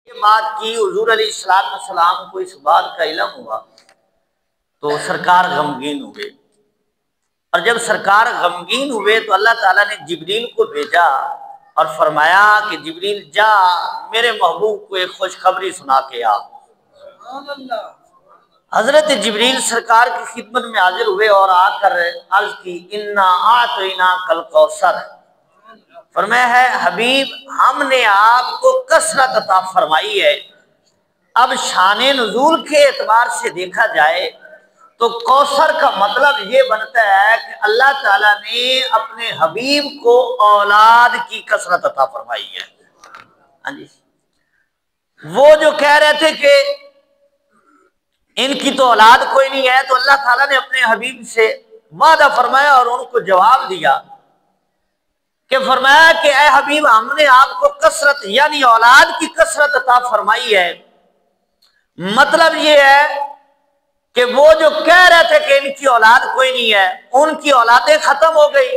ये बात की हुजूर अलैहिस्सलाम को इस बात का इल्म हुआ तो सरकार गमगीन हुए, और जब सरकार गमगीन हुए तो अल्लाह ताला ने जिब्रील को भेजा और फरमाया कि जिब्रील जा मेरे महबूब को एक खुशखबरी सुना के आ। हजरत जिब्रील सरकार की खिदमत में हाजिर हुए और आकर अर्ज की इन्ना आतैना कल कौसर। फरमाया है हबीब हमने आपको कसरत अता फरमाई है। अब शाने नुज़ूल के एतबार से देखा जाए तो कौसर का मतलब ये बनता है कि अल्लाह ताला ने अपने हबीब को औलाद की कसरत अता फरमाई है। हाँ जी, वो जो कह रहे थे कि इनकी तो औलाद कोई नहीं है, तो अल्लाह ताला ने अपने हबीब से वादा फरमाया और उनको जवाब दिया कि फरमाया कि ऐ हबीब हमने आपको कसरत यानी औलाद की कसरत अता फरमाई है। मतलब ये है कि वो जो कह रहे थे कि इनकी औलाद कोई नहीं है, उनकी औलादें खत्म हो गई,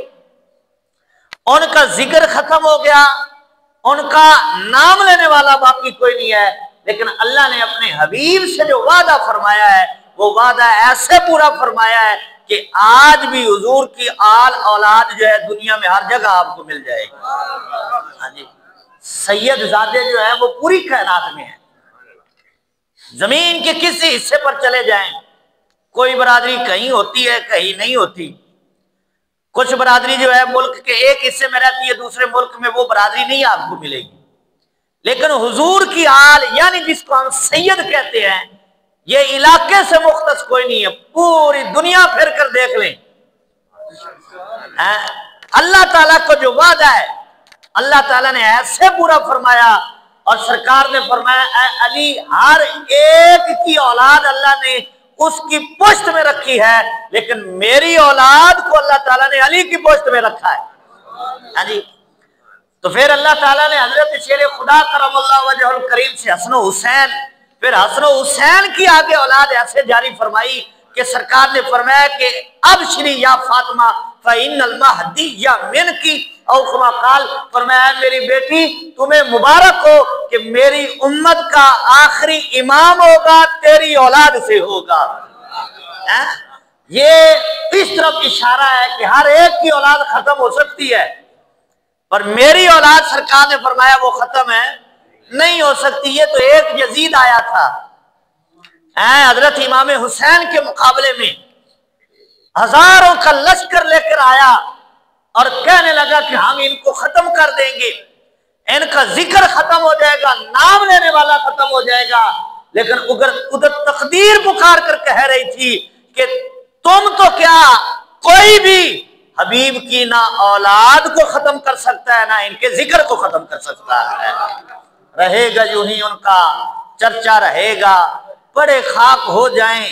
उनका जिक्र खत्म हो गया, उनका नाम लेने वाला बाकी कोई नहीं है। लेकिन अल्लाह ने अपने हबीब से जो वादा फरमाया है वो वादा ऐसे पूरा फरमाया है कि आज भी हुजूर की आल औलाद जो है दुनिया में हर जगह आपको मिल जाएगी। हाँ जी, सैयद ज़ादे जो है वो पूरी कायनात में है। जमीन के किसी हिस्से पर चले जाएं, कोई बरादरी कहीं होती है कहीं नहीं होती। कुछ बरादरी जो है मुल्क के एक हिस्से में रहती है, दूसरे मुल्क में वो बरादरी नहीं आपको मिलेगी। लेकिन हुजूर की आल यानी जिसको हम सैयद कहते हैं, ये इलाके से मुख्तस कोई नहीं है, पूरी दुनिया फिर कर देख लें। अल्लाह ताला को जो वादा है अल्लाह ताला ने ऐसे पूरा फरमाया, और सरकार ने फरमाया ऐ अली हर एक की औलाद अल्लाह ने उसकी पुश्त में रखी है, लेकिन मेरी औलाद को अल्लाह ताला ने अली की पुश्त में रखा है। हाँ जी, तो फिर अल्लाह ताला ने हजरत शेर खुदा करमल्लाहु वजहुल करीम से हसन हुसैन, फिर हसन हुसैन की आगे औलाद ऐसे जारी फरमाई कि सरकार ने फरमाया कि अब श्री या फातिमा फ़इन्नल महदिय्या मिनकी औ कमा क़ाल, फरमाया मेरी बेटी तुम्हें मुबारक हो कि मेरी उम्मत का आखिरी इमाम होगा, तेरी औलाद से होगा। ये इस तरफ इशारा है कि हर एक की औलाद खत्म हो सकती है, पर मेरी औलाद सरकार ने फरमाया वो खत्म है नहीं हो सकती। ये तो एक यजीद आया था हजरत इमाम हुसैन के मुकाबले में, हजारों का लश्कर लेकर आया और कहने लगा कि हम इनको खत्म कर देंगे, इनका जिक्र खत्म हो जाएगा, नाम लेने वाला खत्म हो जाएगा। लेकिन उधर तकदीर पुकार कर कह रही थी कि तुम तो क्या कोई भी हबीब की ना औलाद को खत्म कर सकता है ना इनके जिक्र को खत्म कर सकता है। रहेगा यूं ही उनका चर्चा रहेगा, बड़े खाक हो जाएं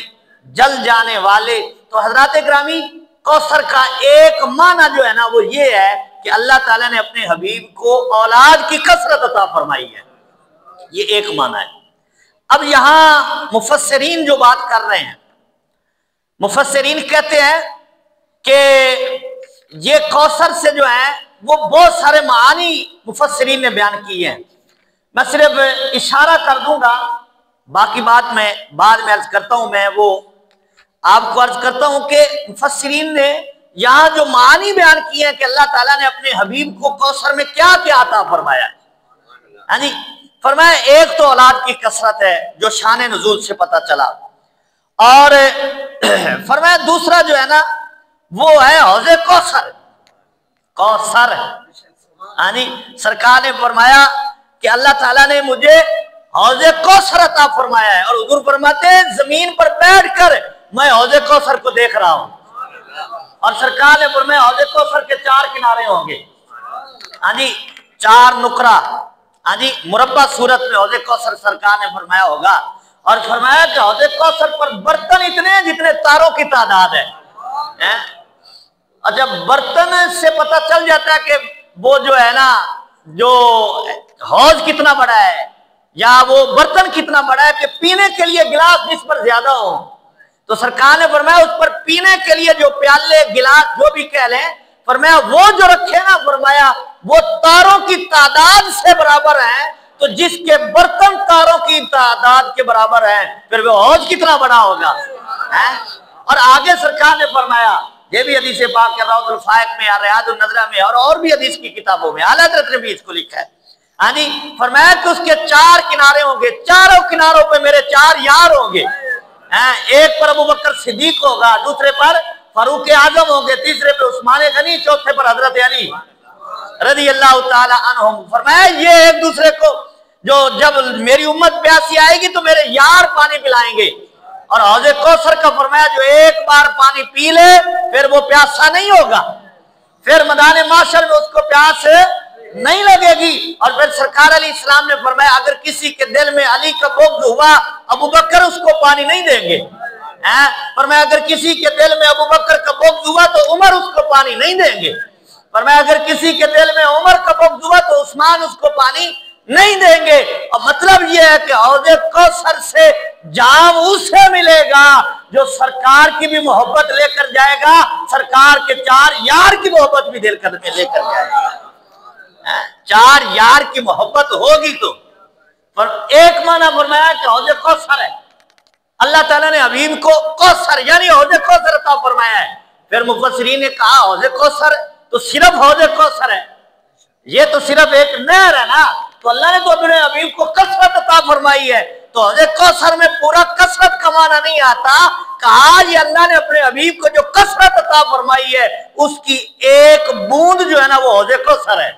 जल जाने वाले। तो हजरात ग्रामी कौसर का एक माना जो है ना वो ये है कि अल्लाह ताला ने अपने हबीब को औलाद की कसरत अता फरमाई है, ये एक माना है। अब यहां मुफस्सिरीन जो बात कर रहे हैं, मुफस्सिरीन कहते हैं कि ये कौसर से जो है वो बहुत सारे मानी मुफस्सिरीन ने बयान किए हैं। मैं सिर्फ इशारा कर दूंगा, बाकी बात मैं बाद में अर्ज करता हूं। मैं वो आपको अर्ज करता हूं कि मुफस्सिरीन ने यहां जो मानी बयान किए हैं कि अल्लाह ताला ने अपने हबीब को कौसर में क्या क्या अता फरमाया। हाँ जी, फरमाया एक तो औलाद की कसरत है जो शान नुज़ूल से पता चला, और फरमाया दूसरा जो है ना वो है हौज़े कौसर। कौसर हाँ जी, सरकार ने फरमाया कि अल्लाह ताला ने मुझे हौज़े कौसर अता फरमाया है, और हुज़ूर फरमाते हैं जमीन पर बैठकर मैं हौज़े कौसर को देख रहा हूं, और सरकार ने फरमाया हौज़े कौसर के 4 किनारे होंगे। हाँ जी, 4 नुकरा, हाँ जी, मुरब्बा सूरत में हौज़े कौसर सरकार ने फरमाया होगा, और फरमाया कि हौज़े कौसर पर बर्तन इतने हैं जितने तारों की तादाद है। और जब बर्तन से पता चल जाता है कि वो जो है ना जो हौज कितना बड़ा है या वो बर्तन कितना बड़ा है कि पीने के लिए गिलास जिस पर ज्यादा हो, तो सरकार ने फरमाया उस पर पीने के लिए जो प्याले गिलास जो भी कह लें, फरमाया वो जो रखे ना, फरमाया वो तारों की तादाद से बराबर है। तो जिसके बर्तन का तादाद के बराबर है, फिर वो हौज कितना बड़ा होगा है? और आगे सरकार ने फरमाया, ये भी हदीस पाक के रौदुल फाइक में, रियादुन नज़रा में और भी हदीस की किताबों में आला हज़रत ने भी इसको लिखा है। हाँ जी, फरमाया कि उसके 4 किनारे होंगे, चारों किनारों पे मेरे 4 यार होंगे। एक पर अबू बकर सिद्दीक होगा, दूसरे पर फारूक आजम होंगे, तीसरे पे उस्मान गनी, चौथे पर हजरत अली रज़ी अल्लाह ताला अन्हुम। फरमाया ये एक दूसरे को, जो जब मेरी उम्मत प्यासी आएगी तो मेरे यार पानी पिलाएंगे। और हौज़े कौसर का फरमाया जो एक बार पानी पी ले फिर वो प्यासा नहीं होगा, फिर मैदान माशर में उसको प्यास नहीं लगेगी। और फिर सरकार अली इस्लाम ने फरमाया अगर किसी के दिल में अली का बुग़्ज़ हुआ, अबू बकर उसको पानी नहीं देंगे। फरमाया अगर किसी के दिल में अबू बकर का बुग़्ज़ हुआ तो उमर उसको पानी नहीं देंगे। फरमाया अगर किसी के दिल में उमर का बुग़्ज़ हुआ तो उस्मान उसको पानी नहीं देंगे। और मतलब यह है कि हौज़े कौसर से जाम उसे मिलेगा जो सरकार की भी मोहब्बत लेकर जाएगा, सरकार के 4 यार की मोहब्बत भी लेकर जाएगा। 4 यार की मोहब्बत होगी तो। पर एक माना फरमाया कि हौज़े कौसर है, अल्लाह ताला ने हबीब को कौसर यानी हौज़े कौसर अता फरमाया है। फिर मुफस्सिरीन ने कहा हौज़े कौसर तो सिर्फ हौज़े कौसर है, ये तो सिर्फ एक नहर है ना, तो अल्लाह ने तो अपने हबीब को कसरत अता फरमाई है। तो हौज़े कौसर में पूरा कसरत का माना नहीं आता, कहा ये अल्लाह ने अपने हबीब को जो कसरत अता फरमाई है उसकी एक बूंद जो है ना वो हौज़े कौसर है।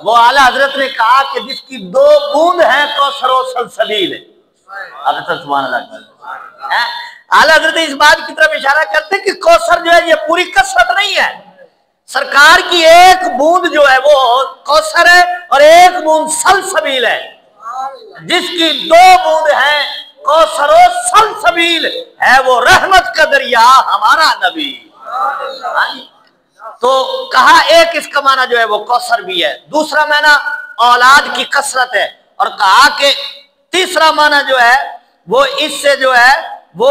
वो आला हजरत ने कहा कि जिसकी 2 बूंद है कौसर और सलसबील है। आला हजरत इस बात की तरफ इशारा करते कि कौसर जो है ये पूरी कसरत नहीं है, सरकार की एक बूंद जो है वो कौसर है और एक बूंद सलसबील है। जिसकी 2 बूंद है कौसर और सलसबील है वो रहमत का दरिया हमारा नबी। तो कहा एक इसका माना जो है वो कौसर भी है, दूसरा माना औलाद की कसरत है, और कहा कि तीसरा माना जो है वो इससे जो है वो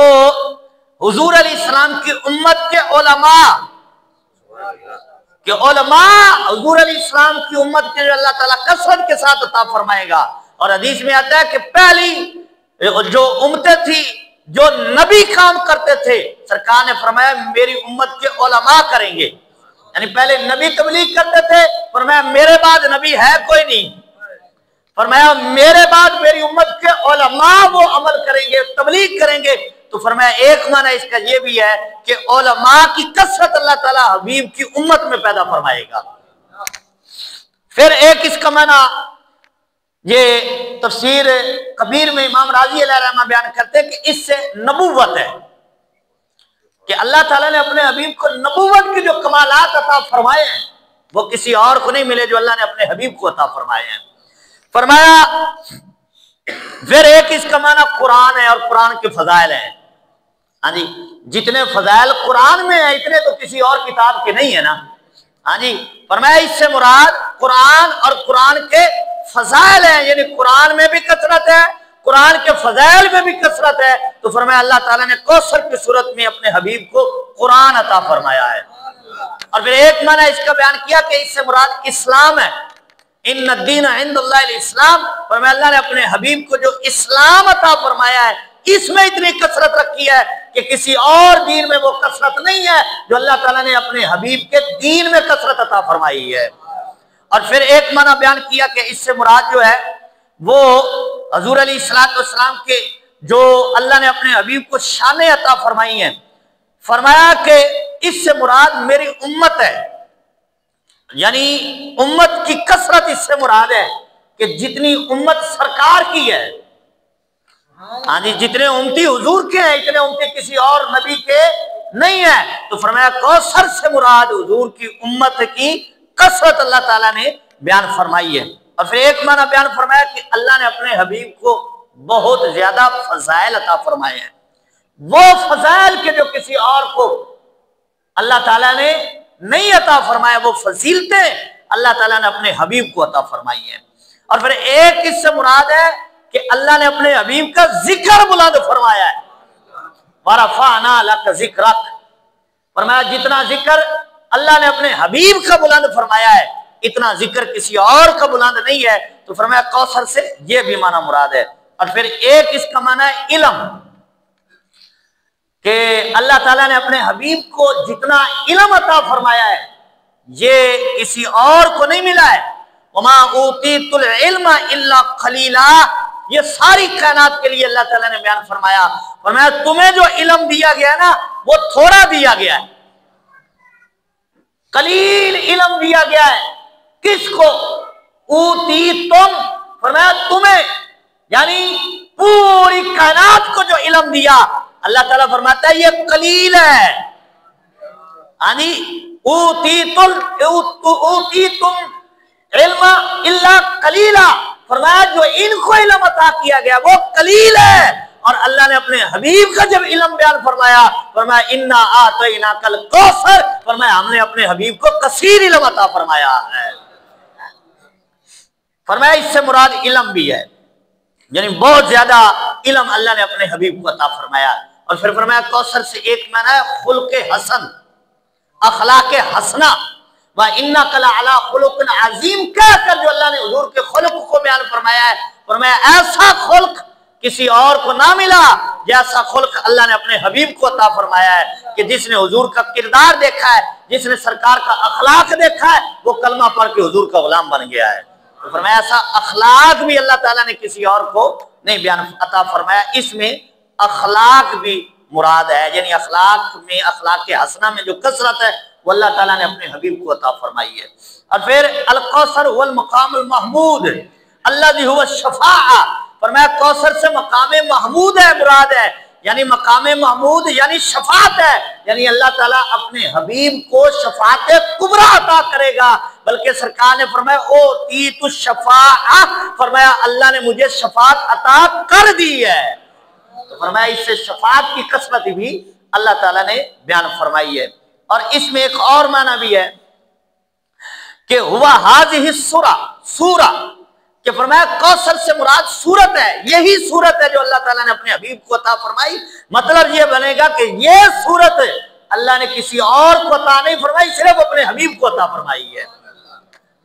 हुजूर अलैहिस्सलाम की उम्मत के उलमा हुजूर अलैहिस्सलाम की उम्मत के जो अल्लाह ताला कसरत के साथ अता फरमाएगा। और हदीस में आता है कि पहली जो उम्मतें थी जो नबी काम करते थे, सरकार ने फरमाया मेरी उम्मत के उलमा करेंगे, यानी पहले नबी तबलीग करते थे, फरमाया मेरे बाद नबी है कोई नहीं, फरमाया मेरे बाद मेरी उम्मत के उलमा वो अमल करेंगे, तबलीग करेंगे। तो फरमाया एक माना इसका ये भी है कि उलमा की कसरत अल्लाह ताला हबीब की उम्मत में पैदा फरमाएगा। फिर एक इसका माना ये तफसीर कबीर में इमाम राजी अलैहिर्रहमा बयान करते हैं कि इससे नबूवत है कि अल्लाह ताला ने अपने हबीब को नबूवत के जो कमालात अता फरमाए हैं वो किसी और को नहीं मिले जो अल्लाह ने अपने हबीब को अता फरमाए हैं। फरमाया फिर एक इसका माना कुरान है और कुरान के फजाइल हैं। हाँ जी, जितने फजाइल कुरान में है इतने तो किसी और किताब के नहीं है ना। हाँ जी, फरमाया इससे मुराद कुरान और कुरान के फजाइल हैं, यानी कुरान में भी कसरत है, कुरान के फजाइल में भी कसरत है। तो फरमाया अल्लाह ताला ने कौसर की सूरत में अपने हबीब को कुरान अता फरमाया है। और फिर एक माना इसका बयान किया कि इससे मुराद इस्लाम है, इन्ना दीन इंदल्लाहिल इस्लाम। फरमाया अल्लाह ने अपने हबीब को जो इस्लाम अता फरमाया है इसमें इतनी कसरत रखी है कि किसी और दीन में वो कसरत नहीं है जो अल्लाह ताला ने अपने हबीब के दीन में कसरत अता फरमाई है। और फिर एक माना बयान किया कि इससे मुराद जो है वो हजूर अलैहिस्सलाम के जो अल्लाह ने अपने हबीब को शान अता फरमाई है। फरमाया कि इससे मुराद मेरी उम्मत है, यानी उम्मत की कसरत इससे मुराद है कि जितनी उम्मत सरकार की है, हाँ जी, जितने उम्मती हुजूर के हैं इतने उम्मती किसी और नबी के नहीं है। तो फरमाया कौसर से मुराद हुजूर की उम्मत की कसरत अल्लाह ताला ने बयान फरमाई है। और फिर एक माना बयान फरमाया कि अल्लाह ने अपने हबीब को बहुत ज्यादा फजाइल अता फरमाए हैं, वो फजाइल के जो किसी और को अल्लाह ताला ने नहीं अता फरमाया, वो फजीलतें अल्लाह ताला ने अपने हबीब को अता फरमाई है। और फिर एक इससे मुराद है कि अल्लाह ने अपने हबीब का जिक्र बुलंद फरमाया है, वरफ़अना लक ज़िक्रक। फरमाया जितना जिक्र अल्लाह ने अपने हबीब का बुलंद फरमाया है इतना जिक्र किसी और का बुलंद नहीं है। तो फरमाया कौसर से ये भी माना मुराद है। और फिर एक इसका माना है इल्म, कि अल्लाह ताला ने अपने हबीब को जितना इल्म अता फरमाया है ये किसी और को नहीं मिला है। वमा ऊतीतुल इल्मा इल्ला खलीला, ये सारी कायनात के लिए अल्लाह ताला ने बयान फरमाया, तुम्हें जो इल्म दिया गया ना वो थोड़ा दिया गया है, कलील इल्म दिया गया है। किसको? ऊतीतुम, फरमाया तुम्हें, यानी पूरी कायनात को जो इल्म दिया अल्लाह ताला फरमाता है ये कलील है। यानी ऊतीतुम इल्मा इल्ला कलीला, फरमाया जो इनको इल्म अता किया गया वो कलील है। और अल्लाह ने अपने हबीब का जब इल्म बयान फरमाया, फरमाया इन्ना आतैना कल कौसर, फरमाया हमने अपने हबीब को कसीर इल्म अता फरमाया है। फरमाया इससे मुराद इल्म भी है, यानी बहुत ज्यादा इल्म अल्लाह ने अपने हबीब को अता फरमाया। और फिर फरमाया कौसर से एक माना है खुल्के हसन, अखलाके हसना, व इन्ना कला अला खुलुकिन अजीम, कहकर जो अल्लाह ने हुजूर के खुल्क को बयान फरमाया है, फरमाया ऐसा खुल्क किसी और को ना मिला जैसा खुल्क अल्लाह ने अपने हबीब को अता फरमाया है, कि जिसने हुजूर का किरदार देखा है, जिसने सरकार का अखलाक देखा है, वो कलमा पढ़ के हुजूर का गुलाम बन गया है। तो फरमाया ऐसा अखलाक भी अल्लाह ताला ने किसी और को नहीं बयान अता फरमाया। इसमें अखलाक भी मुराद है, यानी अखलाक में, अखलाक के हसना में जो कसरत है वो अल्लाह ताला ने अपने हबीब को अता फरमाई है। और फिर अल कौसर वल मकामुल महमूद अल्लज़ी हुवा शफ़ाअ, फरमाया कौसर से मकाम महमूद है मुराद है, यानी मकाम महमूद यानी शफात है, यानी अल्लाह ताला अपने हबीब को शफात कुबरा अता करेगा। बल्कि सरकार ने फरमाया ओ तीतु शफाअ, फरमाया अल्लाह ने मुझे शफात अता कर दी है। तो फरमाया इससे शफात की कसरत भी अल्लाह ताला ने बयान फरमाई है। और इसमें एक और माना भी है कि हुआ हाज़िही सूरा, सूरा कि फरमाया कौसर से मुराद सूरत है, यही सूरत है जो अल्लाह ताला ने अपने हबीब को अता फरमाई। मतलब ये बनेगा कि ये सूरत अल्लाह ने किसी और को अता नहीं फरमाई, सिर्फ अपने हबीब को अता फरमाई है।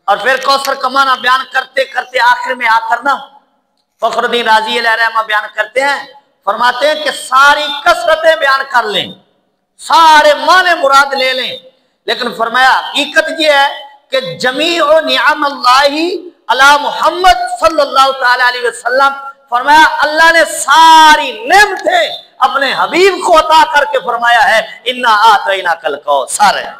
और फिर कौसर का माना बयान करते करते आखिर में आकर ना फखरुद्दीन राजी अलैहिर्रहमा बयान करते हैं, फरमाते हैं कि सारी कसरतें बयान कर लें, सारे माने मुराद ले लें, लेकिन फरमाया हकीकत ये है कि जमीउ निअमल्लाहि अला मोहम्मद सल्लल्लाहु ताला अलैहि वसल्लम, फरमाया अल्लाह ने सारी नेमतें अपने हबीब को अता करके फरमाया है इन्ना आतैना कल कौसर है।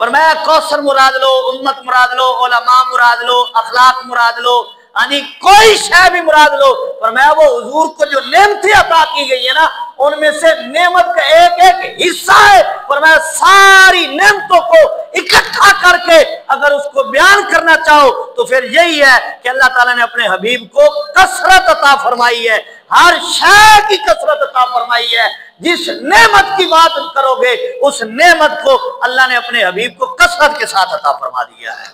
फरमाया कौसर मुराद लो, उम्मत मुराद लो, उलमा मुराद लो, अखलाक मुराद लो, यानी कोई शय भी मुराद लो, फरमाया वो हुजूर को जो नेमतें अता की गई है ना उनमें से नेमत का एक एक हिस्सा है। फरमाया सारी नेमतों को इकट्ठा करके अगर उसको बयान करना चाहो तो फिर यही है कि अल्लाह ताला ने अपने हबीब को कसरत अता फरमाई है, हर शय की कसरत अता फरमाई है। जिस नेमत की बात करोगे उस नेमत को अल्लाह ने अपने हबीब को कसरत के साथ अता फरमा दिया है।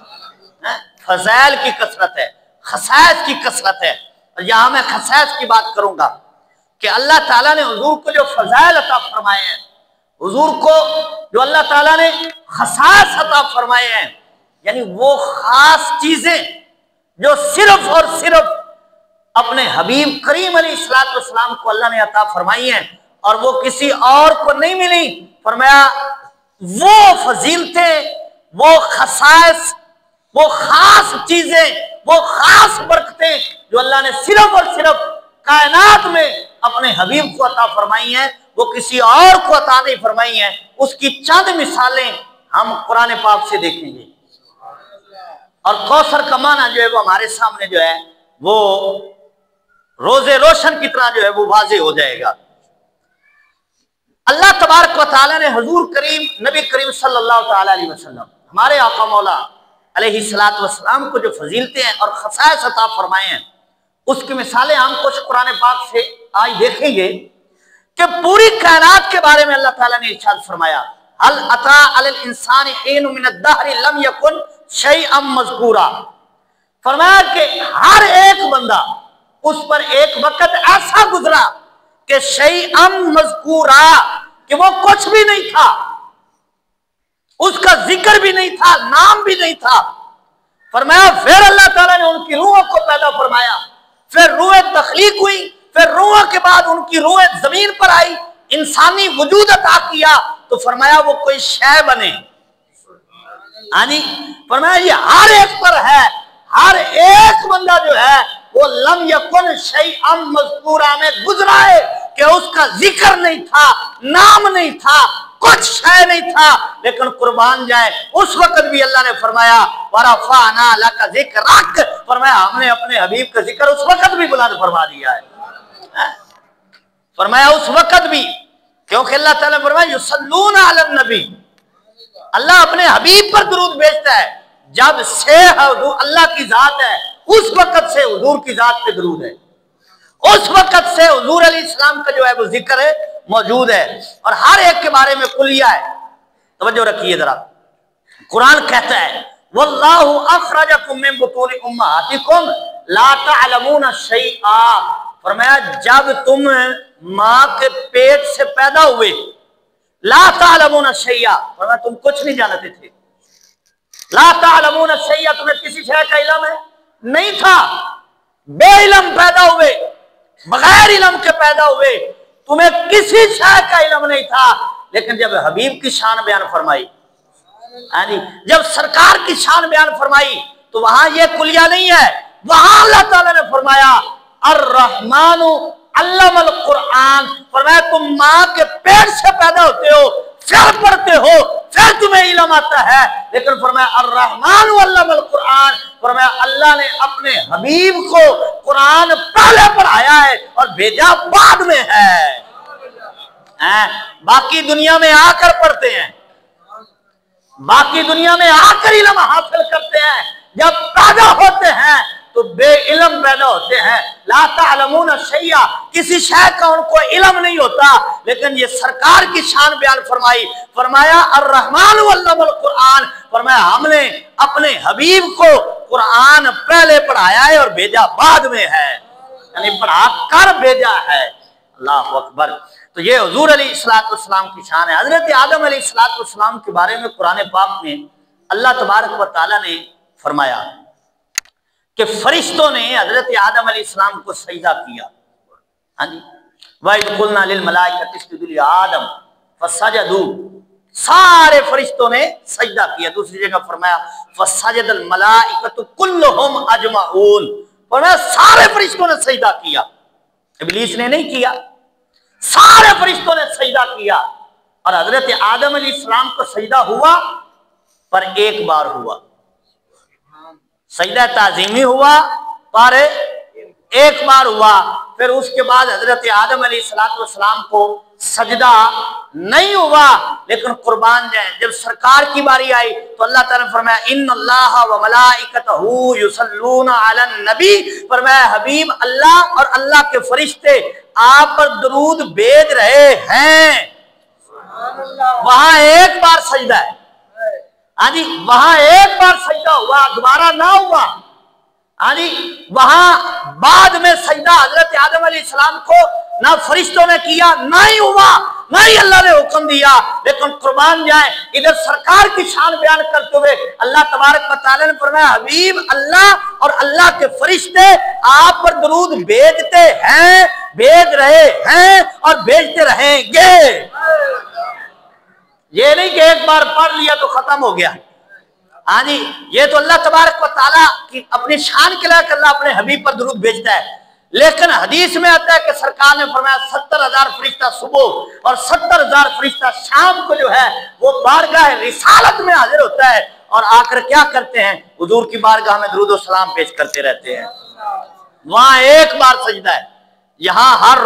फज़ैल की कसरत है, खसाइस की कसरत है। और यहां मैं खसाइस की बात करूंगा कि अल्लाह ताला ने हुजूर को जो फज़ाइल अता फरमाए हैं, हुजूर को जो अल्लाह ताला ने खसाइस अता फरमाए हैं, यानी वो खास चीजें जो सिर्फ और सिर्फ अपने हबीब करीम अलैहिस्सलाम को अल्लाह ने अता फरमाई हैं और वो किसी और को नहीं मिली। फरमाया वो फजीलतें, वो खसाइस, वो खास चीजें, वो खास बरकतें जो अल्लाह ने सिर्फ और सिर्फ कायनात में अपने हबीब को अता फरमाई हैं, वो किसी और को अता नहीं फरमाई हैं। उसकी चंद मिसालें हम कुरान पाक से देखेंगे। और कौसर का माना जो है वो हमारे सामने जो है वो रोजे रोशन की तरह जो है वो वाज़ेह हो जाएगा। अल्लाह तबारक व तआला ने हुजूर करीम नबी करीम सल्लल्लाहु ताला अलैहि वसल्लम हमारे आका मौला अलैहिस्सलातु वस्सलाम को जो फजीलतें हैं और खसाइस अता फरमाए हैं उसकी मिसालें हम कुछ कुरान पाक से आज देखेंगे कि पूरी कायनात के बारे में अल्लाह ताला ने इरशाद फरमाया हल अता अलल इंसानी हीन मिन अद-दहर लम यकुन शैअन मज़कूरा। फरमाया कि हर एक बंदा उस पर एक वक्त ऐसा गुजरा कि शैअन मज़कूरा, कि वो कुछ भी नहीं था, उसका जिक्र भी नहीं था, नाम भी नहीं था। फरमाया फिर अल्लाह ताला ने उनकी रूहों को पैदा फरमाया, फिर रूह तख्लीक हुई, फिर रूह के बाद उनकी रूह जमीन पर आई, इंसानी वजूद अता किया, तो फरमाया वो कोई शय बने। यानी फरमाया ये हर एक पर है, हर एक बंदा जो है वो लम यकुन शैअन मज़कूरा में गुजरा है कि उसका जिक्र नहीं था, नाम नहीं था, कुछ शय नहीं था, लेकिन कुर्बान जाए उस वक्त भी अल्लाह ने फरमाया वरफ़अना लका ज़िक्रक, फरमाया हमने अपने हबीब का जिक्र उस वक्त भी बुलंद फरमा दिया है। फरमाया उस वक्त भी, क्योंकि अल्लाह ताला फरमाया युसल्लूना अलन नबी, अल्लाह अपने हबीब पर दुरूद भेजता है। जब से अल्लाह की जात है उस वक्त से हुजूर की जात पे दुरूद है, उस वक्त से हुजूर अलैहिस्सलाम का जो है वो जिक्र है मौजूद है, और हर एक के बारे में कुलिया है। तवज्जो रखिए जरा, कुरान कहता है वल्लाहु अखरजकुम मिन बुतूनि उम्माहातिकुम ला तअलमूना शैआ, फरमाया जब तुम मां के पेट से पैदा हुए, ला तअलमूना शैआ, फरमाया तुम कुछ नहीं जानते थे, ला तअलमूना शैआ, तुम्हें किसी शय का इल्म है नहीं था, बेइल्म पैदा हुए, बगैर इल्म के पैदा हुए, तुम्हें किसी शय का इल्म नहीं था। लेकिन जब हबीब की शान बयान फरमाई, जब सरकार की शान बयान फरमाई, तो वहां यह कुलिया नहीं है, वहां अल्लाह ताला ने फरमाया अर्रहमानु अल्लमल कुरान, फरमाया तुम मां के पेट से पैदा होते हो, फिर पढ़ते हो, फिर तुम्हें इल्म आता है, लेकिन फरमाया अर्रहमान अल्लमल कुरान, फरमाया अल्लाह ने अपने हबीब को कुरान पहले पढ़ाया है और भेजा बाद में है। बाकी दुनिया में आकर पढ़ते हैं, बाकी दुनिया में आकर इल्म हासिल करते हैं, जब पैदा होते हैं तो बेइल्म पैदा होते हैं। ला तअलमूना शैआ, किसी शय का उनको इल्म नहीं होता, लेकिन ये सरकार की शान बयान फरमाई, फरमाया अर्रहमान अल्लमल कुरान, फरमाया हमने अपने हबीब को कुरान पहले पढ़ाया है और भेजा बाद में है, यानी पढ़ा कर भेजा है। अल्लाह अकबर। तो ये हुजूर अलैहिस्सलाम की शान है। हजरत आदम अलैहिस्सलाम के बारे में कुरान पाक में अल्लाह तबारक व तआला ने फरमाया कि फरिश्तों ने हजरत आदम अलैहिस्सलाम को सजदा किया। हाँ जी, वइज़ क़ुलना लिल मलाइकति इसजुदू लि आदम फसजदू, सारे फरिश्तों ने सजदा किया। दूसरी जगह फरमाया फसजदल मलाइकतु कुल्लुहुम अजमाऊन, फरमाया सारे फरिश्तों ने सजदा किया, इब्लीस ने नहीं किया, सारे फरिश्तों ने सजदा किया। और हजरत आदम अलैहिस्सलाम को सजदा हुआ पर एक बार हुआ, सजदा ताज़ीमी हुआ पर एक बार हुआ। फिर उसके बाद हजरत आदम अलैहिस्सलाम को सजदा नहीं हुआ। लेकिन कुर्बान जाए, जब सरकार की बारी आई तो अल्लाह ताला ने फरमाया इन्नल्लाह व मलाइकतहू युसल्लूना अलन नबी, फरमाया हबीब अल्लाह और अल्लाह के फरिश्ते आप पर दरूद भेज रहे हैं। वहां एक बार सजदा है, हाँ जी, वहां एक बार सजदा हुआ, दोबारा ना हुआ। हाँ जी, वहां बाद में सजदा हजरत आदम अलैहिस्सलाम को ना फरिश्तों ने किया, ना ही हुआ, ना ही अल्लाह ने हुक्म दिया। लेकिन कुर्बान जाए, इधर सरकार की शान बयान करते हुए अल्लाह तबारक व तआला ने फरमाया हबीब अल्लाह और अल्लाह के फरिश्ते आप पर दरूद भेजते हैं, भेज रहे हैं और भेजते रहेंगे। ये नहीं कि एक बार पढ़ लिया तो खत्म हो गया। हाँ जी, ये तो अल्लाह तबारक व तआला की अपनी शान के लिए अल्लाह अपने हबीब पर दुरूद भेजता है। लेकिन हदीस में आता है कि सरकार ने फरमाया 70,000 फरिश्ता सुबह और 70,000 फरिश्ता शाम को जो है वो बारगाह रिसालत में हाजिर होता है और आकर क्या करते हैं, हुजूर की बारगाह में दुरूद व सलाम पेश करते रहते हैं। वहां एक बार सजदा है, यहाँ हर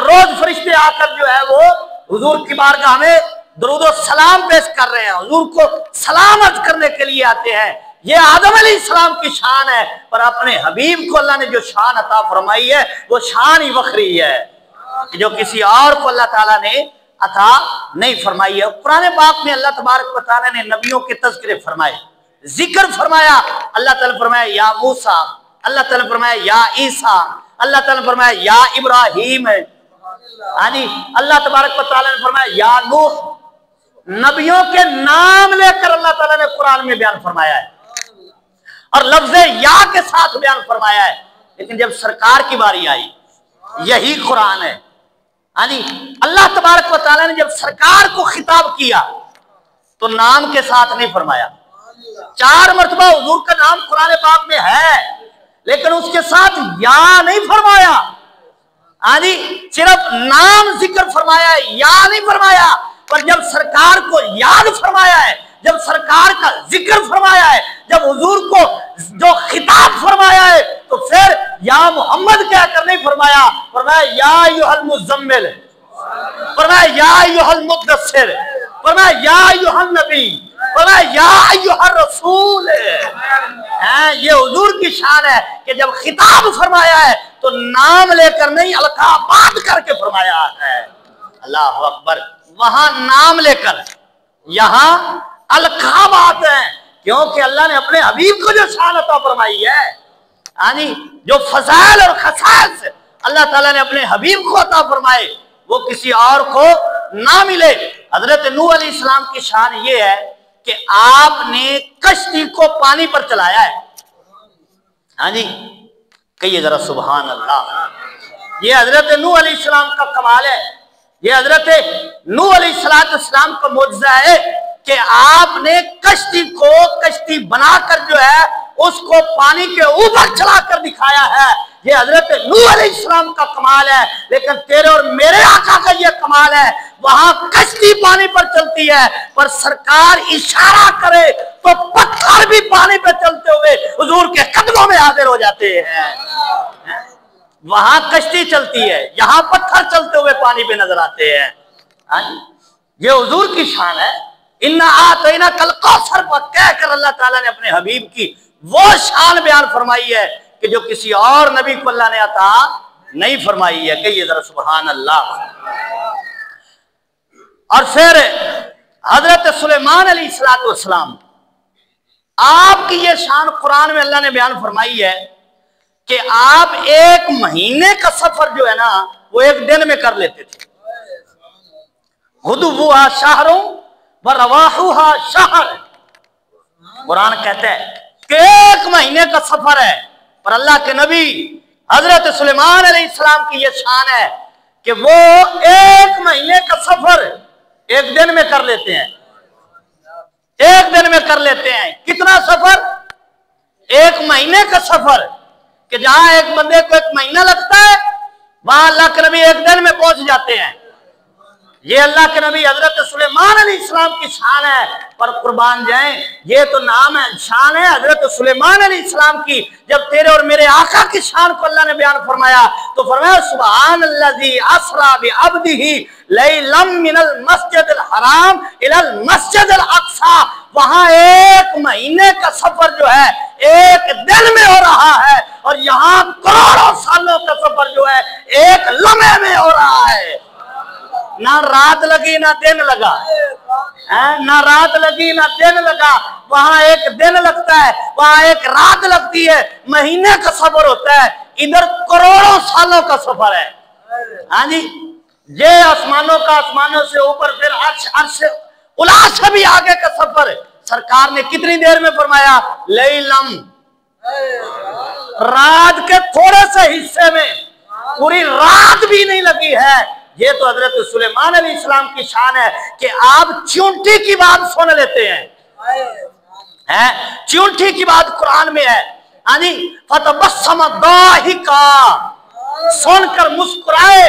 रोज फरिश्ते आकर जो है वो हुजूर की बारगाह में दुरूद व सलाम पेश कर रहे हैं, हुजूर को सलाम अर्ज करने के लिए आते हैं। ये आदम अलैहिस्सलाम की शान है, पर अपने हबीब को अल्लाह ने जो शान अता फरमाई है वो शान ही वखरी है जो किसी और को अल्लाह ताला ने अता नहीं फरमाई है। कुरान पाक में अल्लाह तबारक व तआला ने नबियों के तज़किरे फरमाए, जिक्र फरमाया। अल्लाह ताला फरमाया या मूसा, अल्लाह ताला फरमाया या ईसा, अल्लाह ताला फरमाया या इब्राहिम, यानी अल्लाह तबारक व तआला ने फरमाया या नूह। नबियों के नाम लेकर अल्लाह ताला ने कुरान में बयान फरमाया है। और लफ्ज या के साथ बयान फरमाया है। लेकिन जब सरकार की बारी आई, यही कुरान है। हाँ जी, अल्लाह तबारक व तआला ने जब सरकार को खिताब किया तो नाम के साथ नहीं फरमाया। 4 मरतबा हुजूर का नाम कुरान पाक में है, लेकिन उसके साथ या नहीं फरमाया। हाँ जी, सिर्फ नाम जिक्र फरमाया है, या नहीं फरमाया। पर जब सरकार को याद फरमाया है, जब सरकार का जिक्र फरमाया है, जब हुजूर को जो खिताब फरमाया है, तो फिर या मोहम्मद कहकर नहीं फरमाया, फरमाया या अय्युहल मुज़म्मिल, फरमाया या अय्युहल मुद्दस्सिर, फरमाया या अय्युहन नबी, फरमाया या अय्युहर रसूल। ये हुजूर की शान है कि जब खिताब फरमाया है तो नाम लेकर नहीं, अलकाबात करके फरमाया है। अल्लाह अकबर। वहां नाम लेकर, यहां अलकाबात है, क्योंकि अल्लाह ने अपने हबीब को जो शान अता फरमाई है, यानी जो फज़ाइल और खसाइस अल्लाह ताला ने अपने हबीब को अता फरमाए, वो किसी और को ना मिले। हजरत नूह अलैहिस्सलाम की शान ये है कि आपने कश्ती को पानी पर चलाया है। हाँ जी, कहिए जरा सुभान अल्लाह। ये हजरत नूह अलैहिस्सलाम का कमाल है, ये हजरत नूह अलैहिस्सलाम का मोजज़ा है कि आपने कश्ती बनाकर जो है उसको पानी के ऊपर चलाकर दिखाया है। ये हजरत नूह अलैहिस्सलाम का कमाल है। लेकिन तेरे और मेरे आका का ये कमाल है, वहां कश्ती पानी पर चलती है, पर सरकार इशारा करे तो पत्थर भी पानी पर चलते हुए हुजूर के कदमों में हाजिर हो जाते हैं। वहां कश्ती चलती है, यहां पत्थर चलते हुए पानी पे नजर आते हैं। ये हुजूर की शान है। इन्ना आतैना कल कौसर पर कहकर अल्लाह ताला ने अपने हबीब की वो शान बयान फरमाई है कि जो किसी और नबी को अल्लाह ने अता नहीं फरमाई है। कहिए जरा सुभान अल्लाह। और फिर हजरत सुलेमान अलैहिस्सलाम, आपकी ये शान कुरान में अल्लाह ने बयान फरमाई है कि आप 1 महीने का सफर जो है ना, वो 1 दिन में कर लेते थे। गुदुव्वुहा शहरुन व रवाहुहा शहर। कुरान कहता है कि 1 महीने का सफर है, पर अल्लाह के नबी हजरत सुलेमान अलैहिस्सलाम की यह शान है कि वो 1 महीने का सफर 1 दिन में कर लेते हैं। 1 दिन में कर लेते हैं। कितना सफर? 1 महीने का सफर, कि जहां एक बंदे को 1 महीना लगता है, वहां अल्लाह के नबी 1 दिन में पहुंच जाते हैं। ये अल्लाह के नबी हजरत सुलेमान अलैहिस्सलाम की शान है। पर कुर्बान जाएं, ये तो नाम है, शान है हजरत सुलेमान अलैहिस्सलाम की। जब तेरे और मेरे आका की शान को अल्लाह ने बयान फरमाया तो फरमाया सुब्हानल्लज़ी अस्रा बिअब्दिही लैलम मिनल मस्जिदिल हराम इलल मस्जिदिल अक्सा। वहां 1 महीने का सफर जो है 1 दिन में हो रहा है, और यहां करोड़ों सालों का सफर जो है 1 लम्हे में हो रहा है। ना रात लगी ना दिन लगा, ना रात लगी ना दिन लगा। वहां 1 दिन लगता है, वहां 1 रात लगती है। महीने का सफर होता है, इधर करोड़ों सालों का सफर है। हाँ जी, ये आसमानों का, आसमानों से ऊपर, फिर अर्श उला से भी आगे का सफर सरकार ने कितनी देर में फरमाया? लैलम, रात के थोड़े से हिस्से में, पूरी रात भी नहीं लगी है। ये तो हजरत सुलेमान अलैहिस्सलाम की शान है कि आप चूंटी की बात सुन लेते हैं। चूंटी की बात कुरान में है। यानी फतबस्सम दाहिका, सुनकर मुस्कुराए।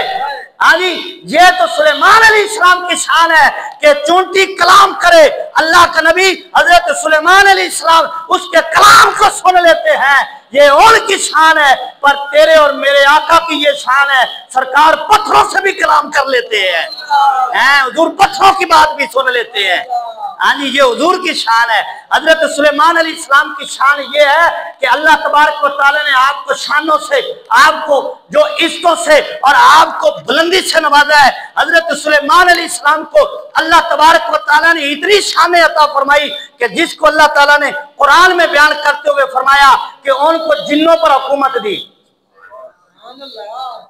यानी ये तो सुलेमान अलैहिस्सलाम की शान है कि चूंटी कलाम करे। अल्लाह का नबी हजरत सुलेमान अलैहिस्सलाम उसके कलाम को सुन लेते हैं। ये उनकी शान है। पर तेरे और मेरे आका की ये शान है, सरकार पत्थरों से भी कलाम कर लेते हैं। हुजूर पत्थरों की बात भी सुन लेते हैं। यानी ये हुजूर की शान है। हजरत सुलेमान अलैहिस्सलाम की शान ये है कि अल्लाह तबारक व तआला ने आपको शानों से, आपको जो इज्जतों से और आपको बुलंदी से नवाजा है। हजरत सुलेमान अलैहिस्सलाम को अल्लाह तबारक व तआला ने इतनी शान अता फरमाई कि जिसको अल्लाह ताला ने कुरान में बयान करते हुए फरमाया कि उनको जिन्नों पर हुकूमत दी।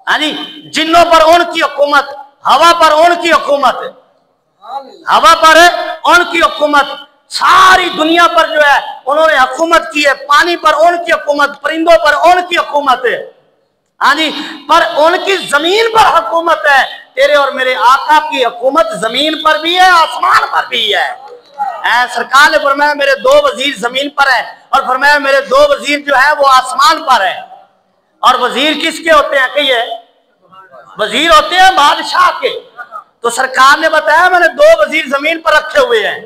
यानी जिन्नों पर उनकी हुकूमत, हवा पर उनकी हुकूमत, हवा पर उनकी हुकूमत, सारी दुनिया पर जो है उन्होंने हुकूमत की है। पानी पर उनकी हुकूमत, परिंदों पर उनकी हुकूमत है, हाँ जी, पर उनकी जमीन पर हुकूमत है। तेरे और मेरे आका की हुकूमत जमीन पर भी है, आसमान पर भी है। सरकार ने फरमाया मेरे 2 वजीर जमीन पर है, और फरमाया मेरे 2 वजीर जो है वो आसमान पर है। और वजीर किसके होते हैं? कहिए, वजीर होते हैं बादशाह के। तो सरकार ने बताया मैंने 2 वजीर जमीन पर रखे हुए हैं,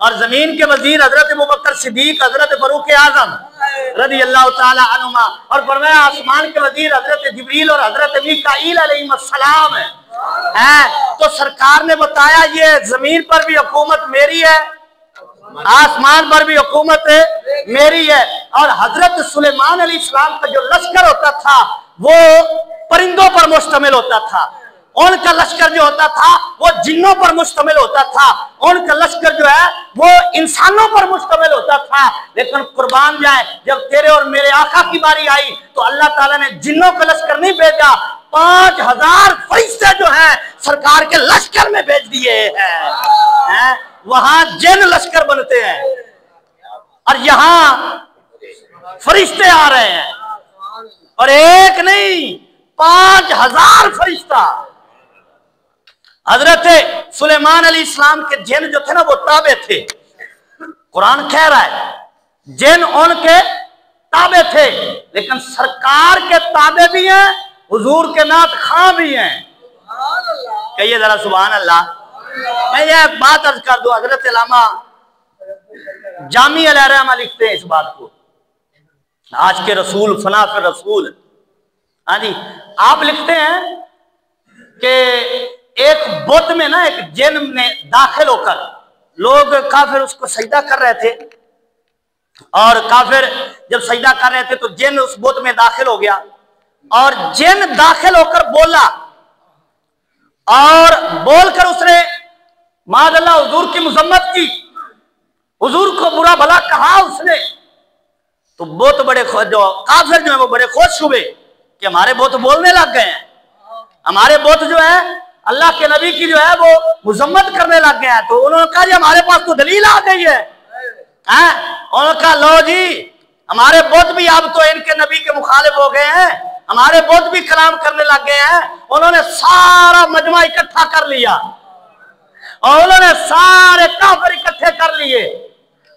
और जमीन के वजीर हजरत अबू बकर सिद्दीक, हजरत फारूक आजम रज़ी अल्लाह ताला अन्हुमा, और फरमाया आसमान के वजीर हजरत जिब्रील और हजरत मीकाईल अलैहिस्सलाम है। तो सरकार ने बताया ये जमीन पर भी हुकूमत मेरी है, आसमान पर भी हुकूमत मेरी है। और हजरत सुलेमान अलैहिस्सलाम का जो लश्कर होता था वो परिंदों पर मुश्तमिल होता था, उनका लश्कर जो होता था वो जिन्नों पर मुश्तमिल होता था, उनका लश्कर जो है वो इंसानों पर मुश्तमिल होता था। लेकिन कुर्बान जाए, जब तेरे और मेरे आका की बारी आई तो अल्लाह ताला ने जिन्नों का लश्कर नहीं भेजा, 5000 फरिश्ते जो हैं सरकार के लश्कर में भेज दिए हैं। वहां जिन लश्कर बनते हैं और यहां फरिश्ते आ रहे हैं, और एक नहीं 5000 फरिश्ता। हजरत सुलेमान अलैहिस्सलाम के जिन जो थे ना वो ताबे थे। कुरान कह रहा है जिन उनके ताबे थे, लेकिन सरकार के ताबे भी हैं, हुजूर के नात खां भी हैं। कहिए जरा सुभान अल्लाह। मैं ये बात अर्ज कर दूं, हजरत अल्लामा जामी अलैहिर्रहमा लिखते हैं इस बात को, आज के रसूल फना फिर रसूल, हाँ जी, आप लिखते हैं कि एक बुत में ना एक जिन ने दाखिल होकर, लोग काफिर उसको सजदा कर रहे थे, और काफिर जब सजदा कर रहे थे तो जिन उस बुत में दाखिल हो गया, और जिन दाखिल होकर बोला, और बोलकर उसने मादअल्लाह हुजूर की मुजम्मत की, हुजूर को बुरा भला कहा उसने। तो बुत बड़े खुश, जो काफिर जो है वो बड़े खुश हुए कि हमारे बुत बोलने लग गए हैं, हमारे बुत जो है अल्लाह के नबी की जो है वो मुजम्मत करने लग गए हैं। तो उन्होंने कहा जी हमारे पास तो दलील आ गई है। उन्होंने कहा लो जी, हमारे बुत भी अब तो इनके नबी के मुखालिफ हो गए हैं, हमारे बुत भी कलाम करने लग गए हैं। उन्होंने सारा मजमा इकट्ठा कर लिया, और उन्होंने सारे काफिर इकट्ठे कर लिए,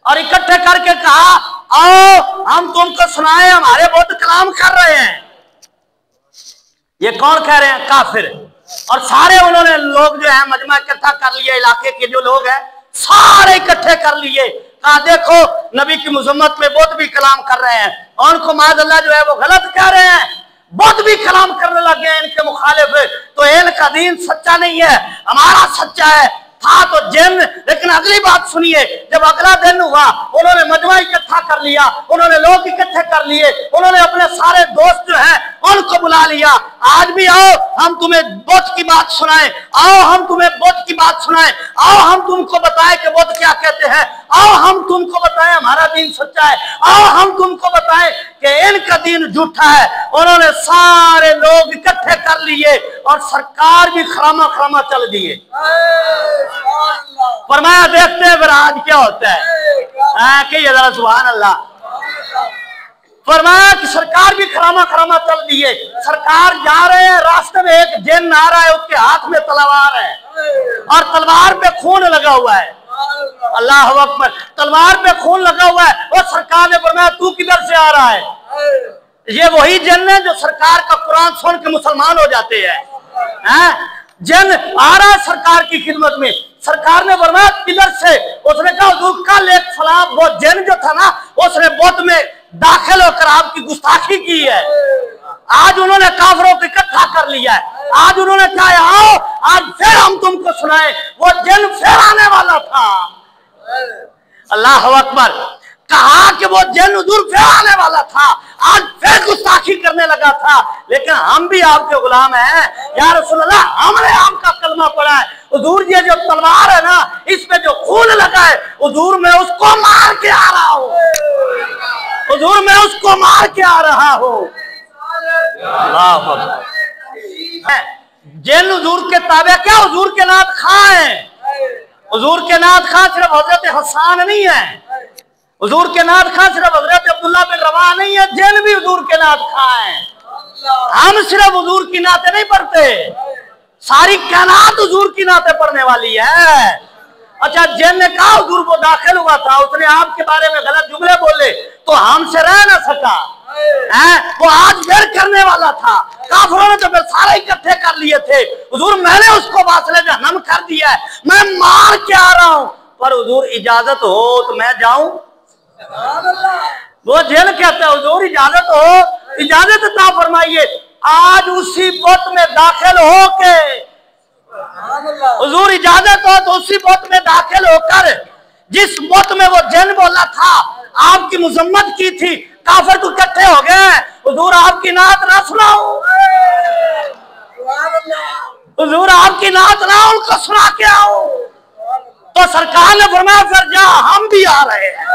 और इकट्ठे करके कहा आओ हम तुमको सुनाए, हमारे बुत कलाम कर रहे हैं। ये कौन कह रहे हैं? काफिर। और सारे उन्होंने लोग जो है मजमा इकट्ठा कर लिया, इलाके के जो लोग हैं सारे इकट्ठे कर लिए, कहा देखो नबी की मुजम्मत में बुत भी कलाम कर रहे हैं, और उनको मादअल्लाह जो है वो गलत कह रहे हैं, बुत भी कलाम करने लगे हैं इनके मुखालिफ। तो इनका दीन सच्चा नहीं है, हमारा सच्चा है। था तो जिन, लेकिन अगली बात सुनिए, जब अगला दिन हुआ उन्होंने मजमा इकट्ठा कर लिया, उन्होंने लोग इकट्ठे कर लिए, उन्होंने अपने सारे दोस्त जो हैं उनको बुला लिया, आज भी आओ हम तुम्हें बुत की बात सुनाएं, आओ हम तुम्हें बुत की बात सुनाएं, आओ हम तुमको बताएं कि बुत क्या कहते हैं, आओ हम तुमको बताएं हमारा दीन सच्चा है, आओ हम तुमको बताएं कि इनका दीन झूठा है। उन्होंने सारे लोग इकट्ठे कर लिए, और सरकार भी खरामा खरामा चल दिए। फरमाया देखते हैं फिर आज क्या होता है। कहिए जरा सुभान अल्लाह। फरमाया कि सरकार भी खरामा खरामा चल दिए। सरकार जा रहे हैं, रास्ते में एक जिन आ रहा है, उसके हाथ में तलवार है, और तलवार पे खून लगा हुआ है। अल्लाह अकबर। तलवार पे खून लगा हुआ है, और सरकार ने फरमाया तू किधर से आ रहा है? ये वही जिन है जो सरकार का कुरान सुन के मुसलमान हो जाते हैं। जिन आ रहा है सरकार की खिदमत में। सरकार ने फरमाया किधर से? उसने कहा हुजूर कल एक फलां वो जिन जो था ना, उसने बुत में दाखिल होकर आपकी गुस्ताखी की है। आज उन्होंने काफिरों को इकट्ठा कर लिया है, आज उन्होंने कहा आओ आज फिर हम तुमको सुनाए, वो जिन फिर आने वाला था। अल्लाह अकबर। कहा कि वो जिन हुजूर फिर आने वाला था, आज फिर गुस्ताखी करने लगा था, लेकिन हम भी आपके गुलाम हैं या रसूलल्लाह, हमने आपका कलमा पढ़ा है। हुजूर ये जो तलवार है ना, इस पे जो खून लगा है, हुजूर मैं उसको मार के आ रहा हूँ, हुजूर मैं उसको मार के आ रहा हूँ। जिन हुजूर के ताबे क्या, हुजूर के नात खां हैं, हुजूर के नात खां सिर्फ हजरत हसन नहीं है, हुजूर के नात खां सिर्फ हजरत अब्दुल्ला बिन रवा नहीं है, जिन भी हुजूर के नात खां है। हम सिर्फ हुजूर की नाते नहीं पढ़ते, सारी कायनात हुजूर की नाते पढ़ने वाली है। अच्छा, जिन ने कहा हुजूर वो दाखिल हुआ था, उसने आपके बारे में गलत जुमले बोले तो हमसे रह ना सका है, वो आज फिर करने वाला था। काफिरों ने तो फिर सारे इकट्ठे कर लिए थे। हुजूर मैंने उसको वासले जहन्नम कर दिया है, मैं मार के आ रहा हूं, पर हुजूर इजाजत हो तो मैं जाऊं। वो जेल कहता है हुजूर इजाजत हो, इजाजत अता फरमाइए। आज उसी बुत में दाखिल होके, हुजूर इजाजत हो तो उसी बुत में दाखिल होकर, जिस बुत में वो जिन बोला था, आपकी मुजम्मत की थी, काफिर तो इकट्ठे हो गए, हुजूर आपकी नात ना सुनाऊं, हुजूर आपकी नात ना उनको सुना के आओ। तो सरकार ने फरमाया फिर जा हम भी आ रहे हैं,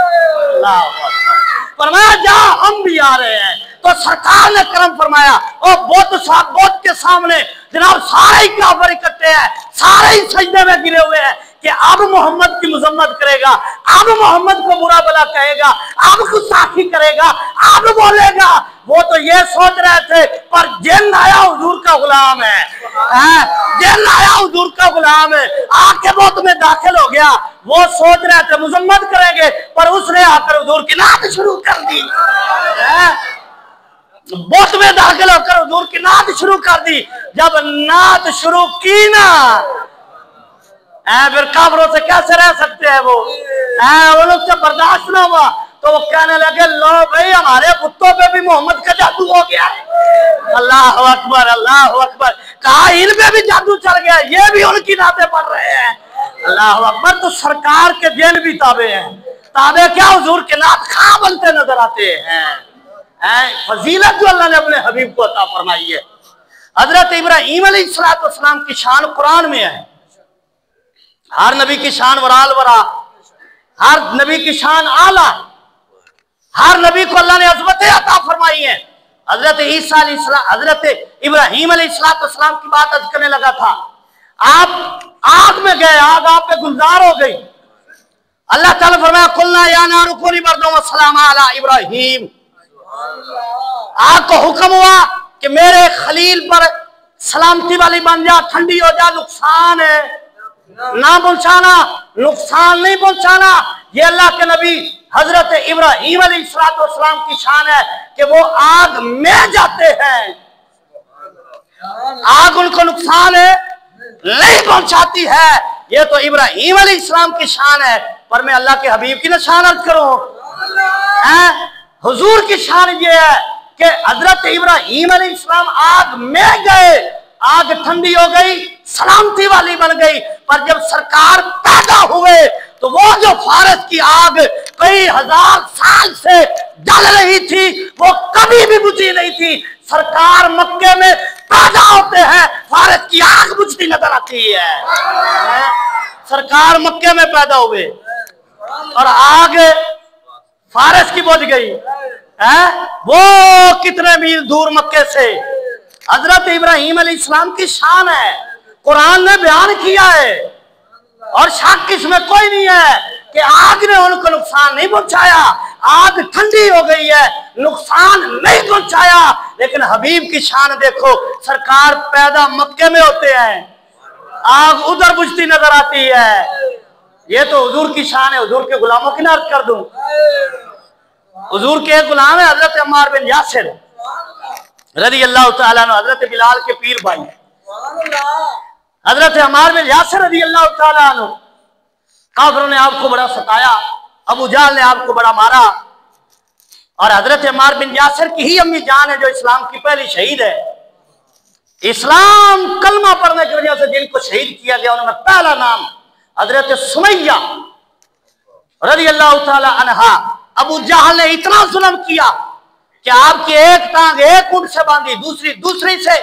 फरमाया जा हम भी आ रहे हैं। तो सरकार ने करम फरमाया और बुत के सामने जनाब सारे ही काफिर इकट्ठे हैं, सारे ही सजदे में गिरे हुए हैं कि अब मोहम्मद की मुजम्मत करेगा, अब मोहम्मद को बुरा भला कहेगा, अब गुस्ताखी करेगा, अब बोलेगा। वो तो ये सोच रहे थे, पर जिन आया हुजूर का गुलाम है, जिन आया हुजूर का गुलाम है, आके बुत में दाखिल हो गया। वो सोच रहे थे मुजम्मत करेंगे, पर उसने आकर हुजूर की नात शुरू कर दी, बुत में दाखिल होकर हुजूर की नात शुरू कर दी। जब नात शुरू की ना, फिर काफिरों से कैसे रह सकते हैं वो लोग से बर्दाश्त ना हुआ, तो वो कहने लगे लो भाई हमारे कुत्तों पे भी मोहम्मद का जादू हो गया है। अल्लाह अकबर, अल्लाह अकबर। कहा इन पे भी जादू चढ़ गया, ये भी उनकी नाते पढ़ रहे हैं। अल्लाह अकबर। तो सरकार के दिन भी ताबे हैं, ताबे क्या हुजूर के नात खां बनते नजर आते हैं। फजीलत जो अल्लाह ने अपने हबीब को अता फरमाई है। हजरत इब्राहीम अलैहिस्सलाम की शान कुरान में है। हर नबी की शान वराल वरा, हर नबी की शान आला, हर नबी को अल्लाह ने अज़मतें अता फरमाई है। हजरत ईसा हजरत इब्राहीम अलैहिस्सलाम की बात अर्ज करने लगा था, आप आग में गए, आग आप पे गुलजार हो गई। अल्लाह ताला फरमाया कुलना या नारु कुनी बरदो व सलाम अला इब्राहीम। आग को हुक्म हुआ कि मेरे खलील पर सलामती वाली बन जा, ठंडी हो जा, नुकसान है ना पहुंचाना, नुकसान नहीं पहुंचाना। ये अल्लाह के नबी हजरत इब्राहीम अलैहिस्सलाम की शान है कि वो आग में जाते हैं, आग उनको नुकसान है नहीं पहुंचाती है। ये तो इब्राहीम अलैहिस्सलाम की शान है, पर मैं अल्लाह के हबीब की शान अर्ज करूं। हुजूर की शान ये है कि हजरत इब्राहीम अलैहिस्सलाम आग में गए, आग ठंडी हो गई, सलामती वाली बन गई। पर जब सरकार पैदा हुए तो वो जो फारस की आग कई हजार साल से जल रही थी, वो कभी भी बुझी नहीं थी। सरकार मक्के में पैदा होते हैं, फारस की आग बुझती नजर आती है। सरकार मक्के में पैदा हुए और आग फारस की बुझ गई है। वो कितने मील दूर मक्के से। हजरत इब्राहीम अलैहिस्सलाम की शान है, कुरान ने बयान किया है और शक इसमें कोई नहीं है कि आग ने उनको नुकसान नहीं पहुंचाया। आग ठंडी हो गई है, नुकसान नहीं पहुंचाया। लेकिन हबीब की शान देखो, सरकार पैदा मक्के में होते हैं, आग उधर बुझती नजर आती है। ये तो हुजूर की शान है। हुजूर के गुलामों की ना अर्ज कर दूं, हुजूर के एक गुलाम है हजरत अम्मार बिन यासिर रज़ी अल्लाह तआला अन्हु, हजरत बिलाल के पीर भाई। हजरत अम्मार बिन यासिर रज़ी अल्लाह तआला अन्हु, काफिरों ने आपको बड़ा सताया, अबू जहल ने आपको बड़ा मारा, और हजरत अम्मार बिन यासिर की ही अम्मी जान है जो इस्लाम की पहली शहीद है। इस्लाम कलमा पढ़ने की वजह से जिनको शहीद किया गया उनमें पहला नाम हजरत सुमैया रज़ी अल्लाह तआला अन्हा। अबू जहल ने इतना जुल्म किया कि आपकी एक टांग एक ऊंट से बांधी, दूसरी दूसरी से,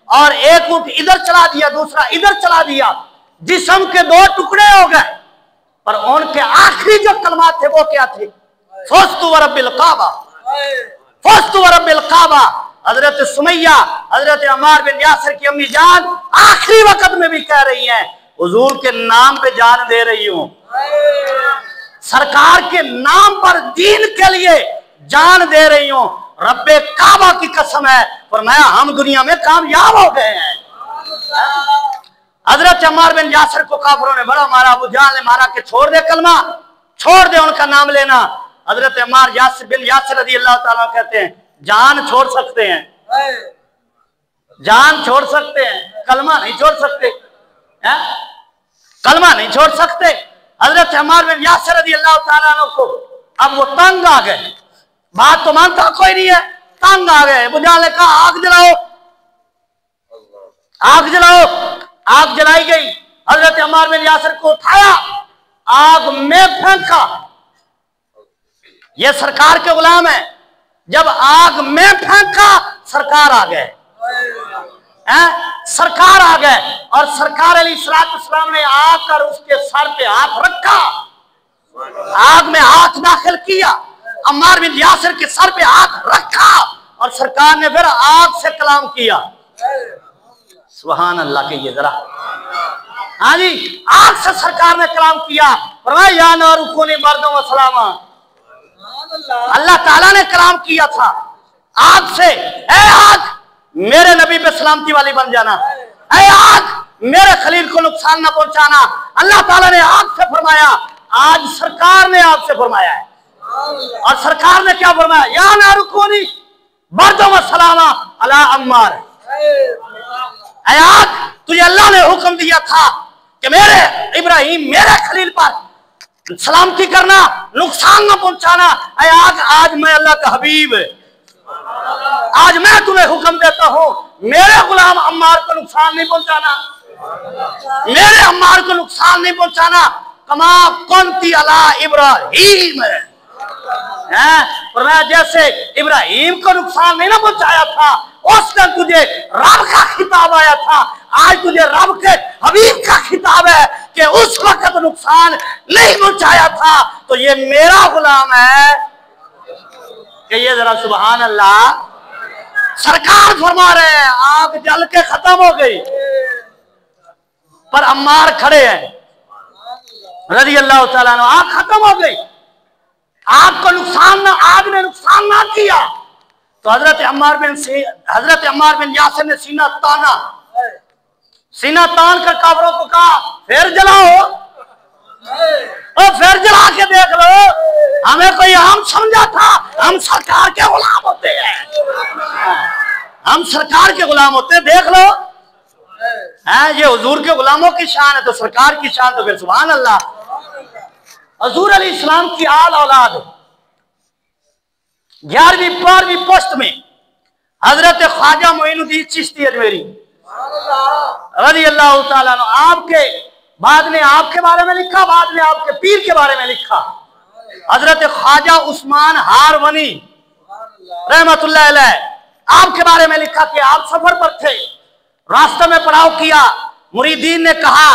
और एक ऊंट इधर चला दिया, दूसरा इधर चला दिया। जिस्म के दो टुकड़े हो गए, पर उनके आखिरी जो कलमात थे वो क्या थे? फस्तु व रब्बिल काबा, फस्तु व रब्बिल काबा। हजरत सुमैया हजरत अम्मार बिन यासिर की अम्मी जान आखिरी वक्त में भी कह रही हैं, हुजूर के नाम पे जान दे रही हूं, सरकार के नाम पर दीन के लिए जान दे रही हूं। रब्बे काबा की कसम है, फरमाया हम दुनिया में कामयाब हो गए हैं। हजरत अम्मार बिन यासिर को काफिरों ने बड़ा मारा, अबू जहल ने मारा कि छोड़ दे कलमा, छोड़ दे उनका नाम लेना। हजरत अम्मार बिन यासिर रज़ी अल्लाह ताला कहते हैं जान छोड़ सकते हैं, जान छोड़ सकते हैं, कलमा नहीं छोड़ सकते है? कलमा नहीं छोड़ सकते। हजरत अम्मार बिन यासिर रज़ी अल्लाह ताला अन्हु को अब वो तंग आ गए, बात तो मानता कोई नहीं है, तंग आ गए। अबू जहल ने कहा आग जलाओ, आग जलाओ। आग जलाई गई, हजरत अम्मार बिन यासिर को उठाया, आग में फेंका। ये सरकार के गुलाम है, जब आग में फेंका सरकार आ गए, सरकार आ गए और सरकार अलैहिस्सलाम ने आकर उसके सर पे हाथ रखा, आग में हाथ दाखिल किया, अम्मार बिन यासिर के सर पे हाथ रखा और सरकार ने फिर आग से कलाम किया। सुभान अल्लाह के ये जरा, हाँ जी, आग से सरकार ने कलाम किया, फरमाया या नारू कूनी बर्दन व सलामा। अल्लाह ताला ने कलाम किया था आग से, ए आग मेरे नबी पे सलामती वाली बन जाना, ए आग मेरे खलील को नुकसान न पहुंचाना। अल्लाह ताला ने आग से फरमाया, आज सरकार ने आग से फरमाया है। और सरकार ने क्या फरमाया, या नारू कूनी बर्दन व सलामा अला अम्मार। आग तुझे अल्लाह ने हुक्म दिया था कि मेरे इब्राहिम मेरे खलील पर सलामती करना, नुकसान न पहुंचाना। आग आज मैं अल्लाह का हबीब, आज मैं तुम्हें हुक्म देता हूं मेरे गुलाम अम्मार को नुकसान नहीं पहुंचाना, मेरे अम्मार को नुकसान नहीं पहुंचाना। कमा कुंती अला इब्राहिम, फरमाया जैसे इब्राहिम को नुकसान नहीं ना पहुंचाया था उस दिन तुझे रब का खिताब आया था, आज तुझे रब के हबीब का खिताब है कि उस वक्त नुकसान नहीं पहुंचाया था। तो ये मेरा गुलाम है कि ये जरा सुभान अल्लाह। सरकार फरमा रहे हैं आग जल के खत्म हो गई, पर अम्मार खड़े हैं रज़ी अल्लाह ताला अन्हु, आग खत्म हो गई, आग को नुकसान ना, आग ने नुकसान ना किया। तो हजरत अम्मार बिन यासिर ने सीना ताना, सीना तान कर काफिरों को कहा फिर जलाओ, और फिर जला के देख लो, हमें कोई आम समझा था, हम सरकार के गुलाम होते हैं, हम सरकार के गुलाम होते हैं, देख लो। ये हुजूर के गुलामों की शान है तो सरकार की शान तो फिर सुभान अल्लाह। हुजूर अलैहिस्सलाम की आल औलाद 11वीं 12वीं पोस्ट में हजरत ख्वाजा मोइनुद्दीन चिश्ती अजमेरी रज़ी अल्लाह ताला अन्हु, आपके बाद में आपके बारे में लिखा, बाद में आपके पीर के बारे में लिखा। हजरत ख्वाजा उस्मान हारवनी रहमतुल्लाह अलैह, आपके बारे में लिखा कि आप सफर पर थे, रास्ते में पड़ाव किया, मुरीदीन ने कहा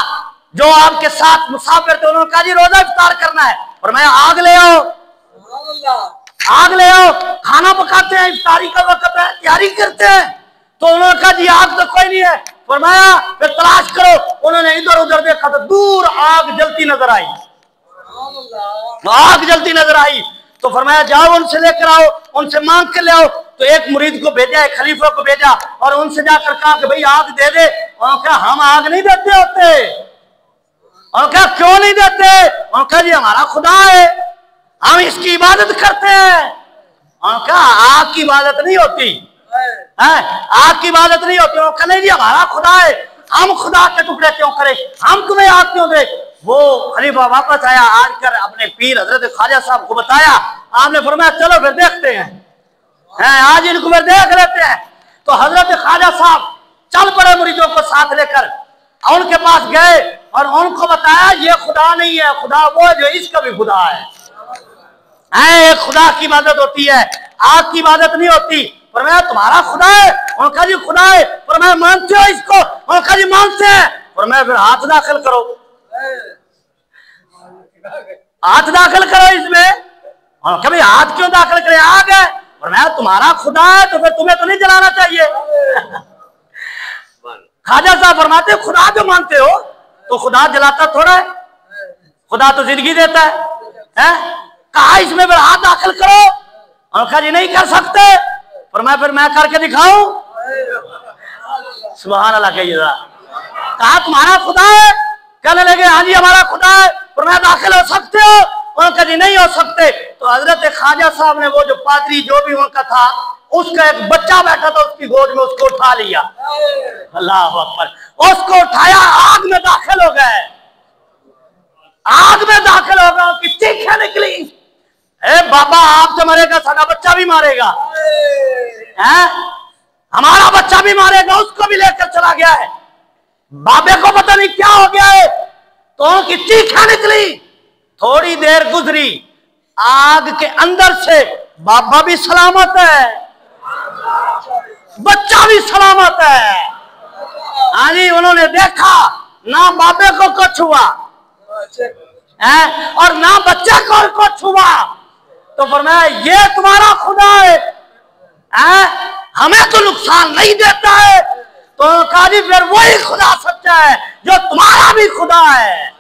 जो आपके साथ मुसाफिर थे उन्होंने कहा जी रोजा इफ्तार करना है, और मैं आग ले आओ, आग ले आओ, खाना पकाते हैं, इफ्तारी का वक्त है, तैयारी करते हैं। तो उन्होंने कहा जी आग तो कोई नहीं है, फरमाया फिर तलाश करो। उन्होंने इधर उधर देखा तो दूर आग जलती नजर आई, आग जलती नजर आई। तो फरमाया जाओ उनसे लेकर आओ, उनसे मांग कर ले आओ। तो एक मुरीद को भेजा, एक खलीफा को भेजा और उनसे जाकर कहा कि भाई आग दे दे। उन्होंने कहा हम आग नहीं देते होते। और क्या क्यों नहीं देते? उन्होंने कहा जी हमारा खुदा है, हम इसकी इबादत करते हैं। और क्या आग की इबादत नहीं होती है, आग की इबादत नहीं होती। उन्होंने कहा नहीं जी हमारा खुदा है, हम खुदा के टुकड़े क्यों करें, हम तुम्हें आग क्यों दे। वो खलीफा वापस आया, आकर अपने पीर हजरत ख्वाजा साहब को बताया। आपने फरमाया चलो फिर देखते हैं, आज इनको फिर देख लेते हैं। तो हजरत ख्वाजा साहब चल पड़े मुरीदों को साथ लेकर, उनके पास गए और उनको बताया ये खुदा नहीं है, खुदा वो है जो इसका भी खुदा है। खुदा की इबादत होती है, आग की इबादत नहीं होती। फरमाया तुम्हारा खुदा है? उनका जी खुदा है। फरमाया मानते हो इसको? उनका जी मानते हैं। फरमाया फिर हाथ दाखिल करो, हाथ दाखिल करो इसमें। कभी हाथ क्यों दाखिल करें, आग है। फरमाया तुम्हारा खुदा है तो फिर तुम्हें तो नहीं जलाना चाहिए। ख्वाजा साहब फरमाते खुदा जो मानते हो तो तो खुदा जलाता थोड़ा है, खुदा तो जिंदगी देता है? कहा इसमें फिर हाथ दाखिल करो, और कहा जी नहीं कर सकते, पर मैं करके दिखाऊं। सुभान अल्लाह कहिए जरा। कहा तुम्हारा खुदा है, कहने लगे हाँ जी हमारा खुदा है, पर मैं दाखिल हो सकते हो? उनका जी नहीं हो सकते। तो हजरत ख्वाजा साहब ने, वो जो पादरी जो भी उनका था, उसका एक बच्चा बैठा था उसकी गोद में, उसको उठा लिया। अल्लाह अकबर। उसको उठाया, आग में दाखिल हो गए, आग में दाखिल हो गए, उसकी चीखें निकली, ए बाबा आप तो मरेगा, साਡਾ बच्चा भी मारेगा, हमारा बच्चा भी मारेगा। उसको भी लेकर चला गया है। बाबे को पता नहीं क्या हो गया है, तो उनकी चीखें निकली। थोड़ी देर गुजरी, आग के अंदर से बाबा भी सलामत है, बच्चा भी सलामत है। हाँ जी, उन्होंने देखा ना बाबे को कुछ हुआ और ना बच्चे को कुछ हुआ। तो फरमाया ये तुम्हारा खुदा है, हमें तो नुकसान नहीं देता है। तो कहा जी फिर वही खुदा सच्चा है जो तुम्हारा भी खुदा है।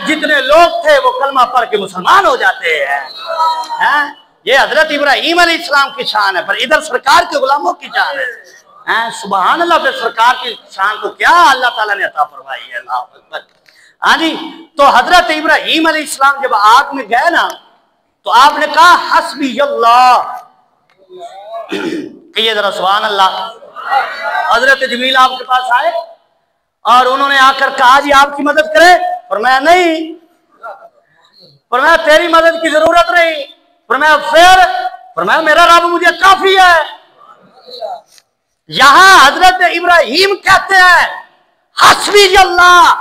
जितने लोग थे वो कलमा पढ़ के मुसलमान हो जाते हैं। ये हजरत इब्राहीम अलैहिस्सलाम की शान है, पर इधर सरकार के गुलामों की शान है। सुभान अल्लाह। फिर सरकार की शान को क्या अल्लाह ताला ने अता फरमाई है। अल्लाह अकबर। हाँ जी, तो हजरत इब्राहीम अलैहिस्सलाम जब आग में गए ना, तो आपने कहा हस्बी अल्लाह, कहिए जरा सुभान अल्लाह। हजरत जमील आपके पास आए और उन्होंने आकर कहा जी आपकी मदद करे, और मैं नहीं, पर मैं तेरी मदद की जरूरत नहीं, पर मैं फिर, पर मैं मेरा रब मुझे काफी है। यहां हजरत इब्राहीम कहते हैं हस्बी अल्लाह,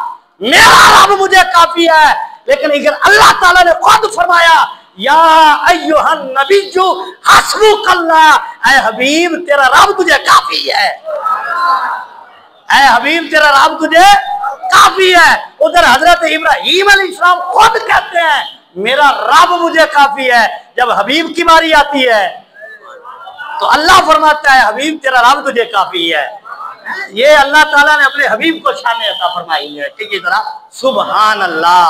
मेरा रब मुझे काफी है। लेकिन अगर अल्लाह ताला ने खुद फरमाया या अय्युहन नबिय्यु हस्बुकल्लाह, ऐ हबीब तेरा रब तुझे काफी है, ऐ हबीब तेरा रब तुझे काफी है। उधर हजरत इब्राहीम अलैहिस्सलाम खुद कहते हैं मेरा रब मुझे काफी है। जब हबीब की बारी आती है तो अल्लाह फरमाता है हबीब तेरा रब तुझे काफी है। ये अल्लाह ताला ने अपने हबीब को शान अता फरमाई है। ठीक है जरा सुभान अल्लाह।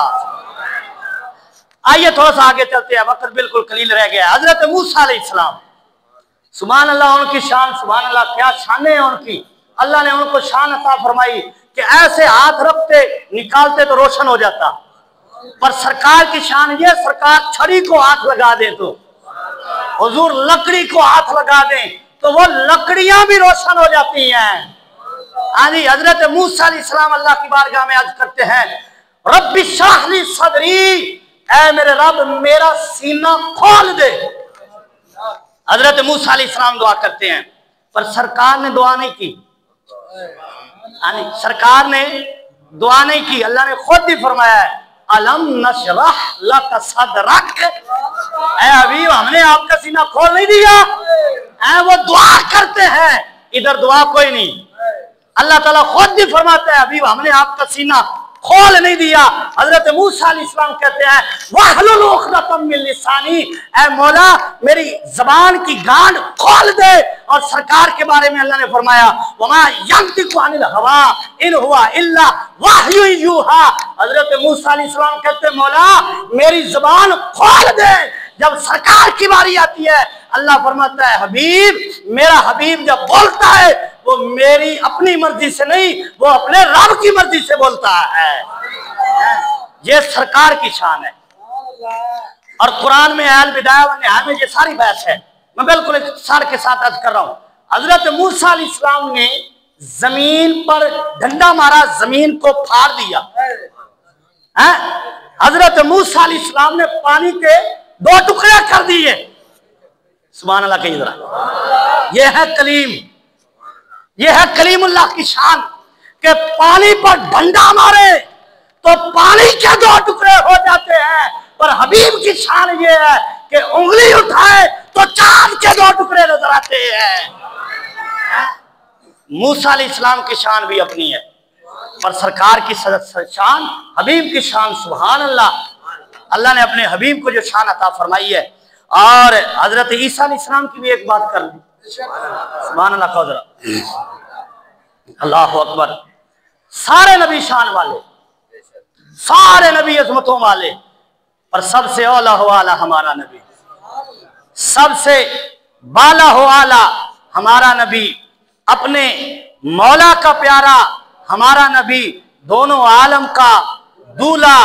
आइए थोड़ा सा आगे चलते हैं, वक्त बिल्कुल कलील रह गया। हजरत मूसा अलैहिस्सलाम, सुभान अल्लाह, उनकी शान, सुभान अल्लाह, क्या शाने हैं उनकी। अल्लाह ने उनको शान अता फरमाई कि ऐसे हाथ रखते निकालते तो रोशन हो जाता। पर सरकार की शान ये, सरकार छड़ी को हाथ लगा दे तो, हुजूर लकड़ी को हाथ लगा दे तो वो लकड़ियां भी रोशन हो जाती हैं। आनी हजरत मूसा अलैहिस्सलाम अल्लाह की बारगाह में अर्ज करते हैं रब्बि इश्रह ली सदरी, ऐ मेरे रब मेरा सीना खोल दे। हजरत मूसा अलैहिस्सलाम दुआ करते हैं, पर सरकार ने दुआ नहीं की। सरकार ने दुआ नहीं की, अल्लाह ने खुद ही फरमाया है अलम नशरह लक सदरक, ऐ हबीब हमने आपका सीना खोल नहीं दिया। वो दुआ करते हैं, इधर दुआ कोई नहीं। अल्लाह ताला खुद ही फरमाता है हबीब हमने आपका सीना खोल नहीं दिया। हजरत मूसा अलैहिस्सलाम कहते हैं वहलुल उक़दतम मिन लिसानी, ऐ मौला मेरी जबान की गांठ खोल दे। और सरकार के बारे में अल्लाह ने फरमाया वमा यंतिकु अनिल हवा इन हुआ इल्ला वहयु यूहा। हजरत मूसा अलैहिस्सलाम कहते हैं मौला मेरी जबान खोल दे। जब सरकार की बारी आती है अल्लाह फरमाता है हबीब मेरा हबीब जब बोलता है वो मेरी अपनी मर्जी से नहीं, वो अपने रब की मर्जी से बोलता है। ये सरकार की शान है। और कुरान में अल बिदाया व निहाया में ये सारी बहस है। मैं बिल्कुल इख्तिसार के साथ अर्ज कर रहा हूं। हजरत मूसा अलैहिस्सलाम ने जमीन पर डंडा मारा, जमीन को फाड़ दिया। हजरत मूसा अलैहिस्सलाम ने पानी के 2 टुकड़े कर दिए। सुभान अल्लाह कहिए जरा। यह है कलीम, यह है कलीमुल्लाह की शान कि पानी पर डंडा मारे तो पानी के 2 टुकड़े हो जाते हैं। पर हबीब की शान यह है कि उंगली उठाए तो चांद के 2 टुकड़े नजर आते हैं। मूसा अलैहिस्सलाम की शान भी अपनी है, पर सरकार की शान, हबीब की शान, सुभान अल्लाह। अल्लाह ने अपने हबीब को जो शान अता फरमाई है। और हजरत ईसा अलैहिस्सलाम की भी एक बात कर ली। सुभान अल्लाह, अल्लाह अकबर। सारे नबी शान वाले, सारे नबी अजमतों वाले, पर सबसे औला हो आला हमारा नबी, सबसे बाला हो आला हमारा नबी, अपने मौला का प्यारा हमारा नबी, दोनों आलम का दूल्हा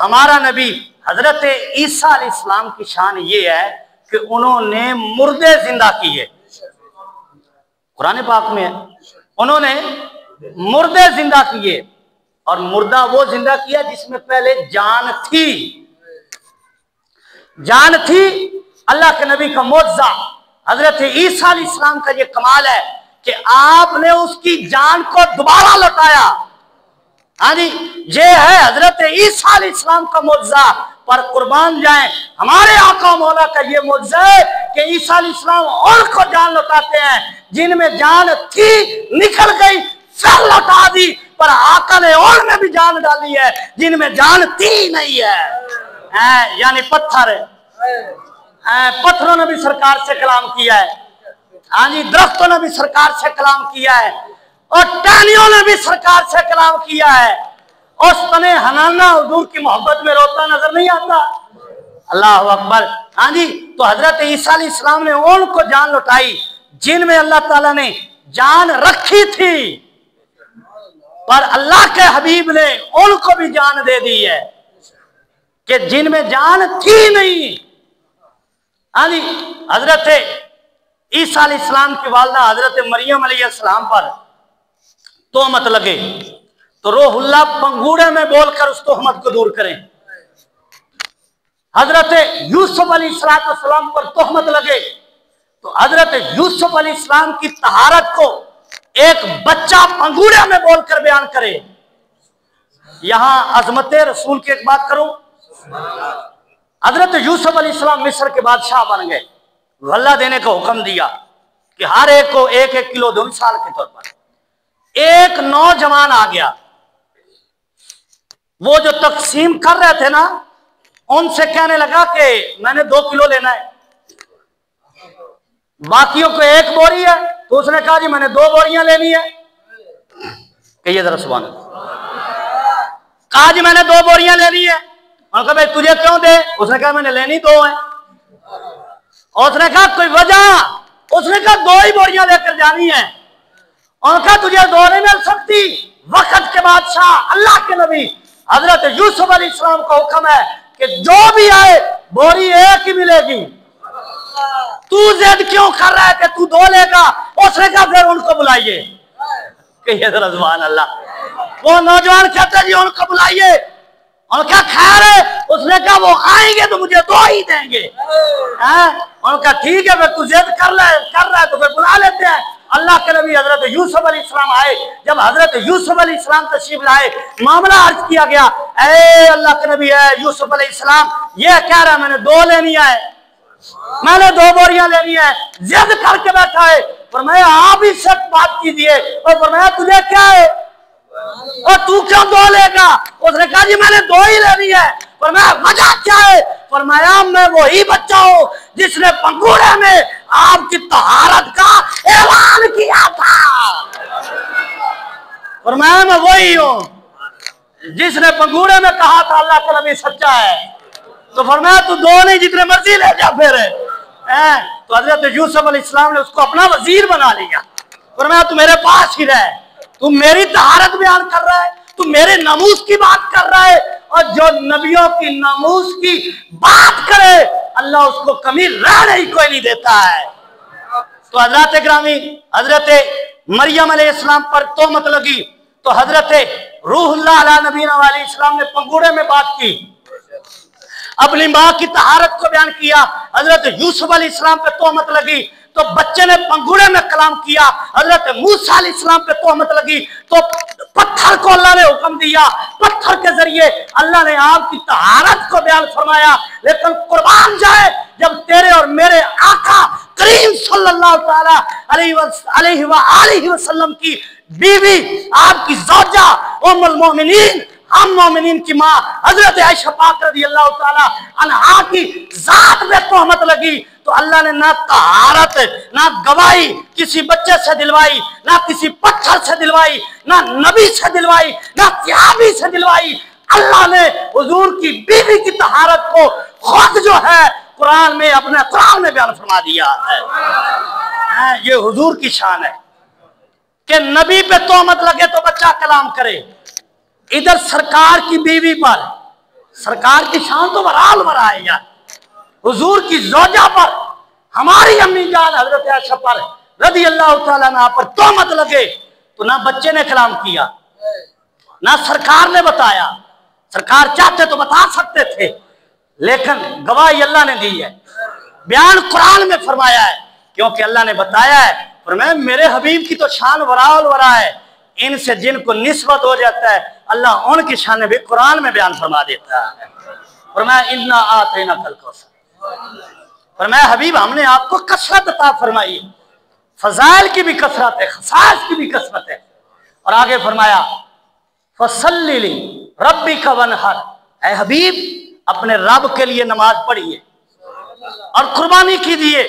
हमारा नबी। हजरत ईसा अलैहिस्सलाम की शान ये है कि उन्होंने मुर्दे जिंदा किए, कुरान पाक में है, उन्होंने मुर्दे जिंदा किए। और मुर्दा वो जिंदा किया जिसमें पहले जान थी, जान थी। अल्लाह के नबी का मौजज़ा हजरत ईसा अलैहिस्सलाम का ये कमाल है कि आपने उसकी जान को दोबारा लौटाया। हाँ जी, ये है हजरत ईसा अलैहिस्सलाम का मौजज़ा। पर कुर्बान जाए हमारे आका मौला का ये मौजज़ा है कि ईसा अलैहिस्सलाम और को जान लौटाते हैं, जिनमें जान थी निकल गई फिर लौटा दी, पर आका ने और में भी जान डाली है जिनमें जान थी नहीं है। यानी पत्थरों ने भी सरकार से कलाम किया है, हाँ जी, दरख्तों ने भी सरकार से कलाम किया है, और टहनियों ने भी सरकार से कलाम किया है। उस तने हनाना हुजूर की मोहब्बत में रोता नजर नहीं आता। अल्लाह अकबर। हाँ जी, तो हजरत ईसा अलैहिस्सलाम ने उनको जान लौटाई जिनमें अल्लाह ताला ने जान रखी थी, पर अल्लाह के हबीब ने उनको भी जान दे दी है कि जिनमें जान थी नहीं। हाँ जी, हजरत ईसा अलैहिस्सलाम की वालिदा हजरत मरियम अलैहिस्सलाम पर तोहमत लगे तो रूहुल्लाह पंगूड़े में बोलकर उस तोहमत को दूर करें। हजरत यूसुफ अलैहिस्सलाम पर तोहमत लगे तो हजरत यूसुफ अलैहिस्सलाम की तहारत को एक बच्चा पंगूड़े में बोलकर बयान करे। यहां अजमत रसूल की एक बात करूं, हजरत यूसुफ अलैहिस्सलाम मिस्र के बादशाह बन गए, गल्ला देने का हुक्म दिया कि हर एक को 1-1 किलो दूं साल के तौर पर। एक नौजवान आ गया, वो जो तकसीम कर रहे थे ना, उनसे कहने लगा कि मैंने 2 किलो लेना है, बाकियों को 1 बोरी है, तो उसने कहा जी मैंने 2 बोरियां लेनी है। कहिए जरा सुभान अल्लाह। कहा जी मैंने 2 बोरियां लेनी है। उन्होंने कहा भाई तुझे क्यों दे? उसने कहा मैंने लेनी 2 है। और उसने कहा कोई वजह? उसने कहा 2 ही बोरियां लेकर जानी है। उन्होंने कहा तुझे 2 नहीं मिल सकती, वक्त के बादशाह अल्लाह के नबी हजरत यूसुफ अलैहिस्सलाम का हुक्म है कि जो भी आए बोरी 1 ही मिलेगी। तू जिद क्यों कर रहा है कि तू 2 लेगा? उसने कहा फिर उनको बुलाइए। कहिए जरा सुभान अल्लाह। वो नौजवान कहते जी उनको बुलाइए। और क्या खैर है? उसने कहा वो आएंगे तो मुझे 2 ही देंगे। उनका ठीक है, फिर तू जिद कर रहा है तो फिर बुला लेते हैं। अल्लाह के नबी हजरत यूसुफ अलैहिस्सलाम आए। जब हजरत यूसुफ अलैहिस्सलाम तशरीफ लाए, मामला अर्ज किया गया, ए अल्लाह के नबी है यूसुफ अलैहिस्सलाम ये कह रहा है मैंने 2 लेनी है, मैंने 2 बोरियां लेनी है, जिद करके बैठा है। फरमाया आप ही से बात कीजिए। और फरमाया तुझे क्या है और तू क्यों 2 लेगा? उसने कहा जी मैंने 2 ही लेनी है। फरमाया वजह क्या है? फरमाया मैं वही बच्चा हूं जिसने पंगूड़े में आपकी तहारत का ऐलान किया था। फरमाया मैं वही हूं जिसने पंगूड़े में कहा था अल्लाह का नबी सच्चा है। तो फरमाया तू 2 नहीं जितने मर्जी ले जा फिर। तो हजरत यूसुफ अलैहिस्सलाम ने उसको अपना वजीर बना लिया। फरमाया तू मेरे पास ही रह, तू मेरी तहारत बयान कर रहा है, तू मेरे नमूस की बात कर रहा है, और जो नबियों की नमूस की बात करे अल्लाह उसको कमी रहने ही कोई नहीं देता है। तो हजरत ग्रामी हजरत मरियम अलैहिस्सलाम पर तोहमत लगी तो हजरत रूहुल्लाह अला नबीना अलैहिस्सलाम ने पंगूड़े में बात की, अपनी माँ की तहारत को बयान किया। हजरत यूसुफ अलैहिस्सलाम पे तोहमत लगी तो बच्चे ने पंगूड़े में कलाम किया। हजरत मूसा अलैहिस्सलाम पे तोहमत लगी तो पत्थर को अल्लाह ने हुक्म दिया, पत्थर के जरिए अल्लाह ने आपकी तहारत को बयान फरमाया। लेकिन कुर्बान जाए जब तेरे और मेरे आका करीम सल्लल्लाहु ताला अलैहि वसल्लम की बीवी आपकी ज़ौजा उम्मुल मोमिनीन हम मोमिनीन की माँ हजरत आयशा पाक रज़ियल्लाहु ताला अन्हा की जात पे तोहमत लगी तो अल्लाह ने ना तहारत ना गवाही किसी बच्चे से दिलवाई, ना किसी पत्थर से दिलवाई, ना नबी से दिलवाई, ना सहाबी से दिलवाई। अल्लाह ने हुजूर की बीवी की तहारत को खुद जो है कुरान में, अपने कुरान में बयान फरमा दिया है। ये हुजूर की शान है कि नबी पे तोहमत लगे तो बच्चा कलाम करे, इधर सरकार की बीवी पर, सरकार की शान तो बराल बरा है यार। हुजूर की जोजा पर, हमारी अम्मी जान हजरत आयशा पर रज़ी अल्लाह तआला अन्हा पर तोहमत लगे तो ना बच्चे ने कलाम किया, ना सरकार ने बताया। सरकार चाहते तो बता सकते थे, लेकिन गवाही अल्लाह ने दी है, बयान कुरान में फरमाया है, क्योंकि अल्लाह ने बताया है, फरमाया मेरे हबीब की तो शान वराल वरा है, इनसे जिनको निस्बत हो जाता है अल्लाह उनकी शान भी कुरान में बयान फरमा देता है। फरमाया इन्ना आतैना कल कौसर, फरमाया हबीब हमने आपको कसरत अता फरमाई, फजाइल की भी कसरत है, खसाइस की भी कसरत है। और आगे फरमाया फसल्ली ली रब्बिका वनहर, ऐ हबीब अपने रब के लिए नमाज पढ़िए और कुर्बानी कीजिए।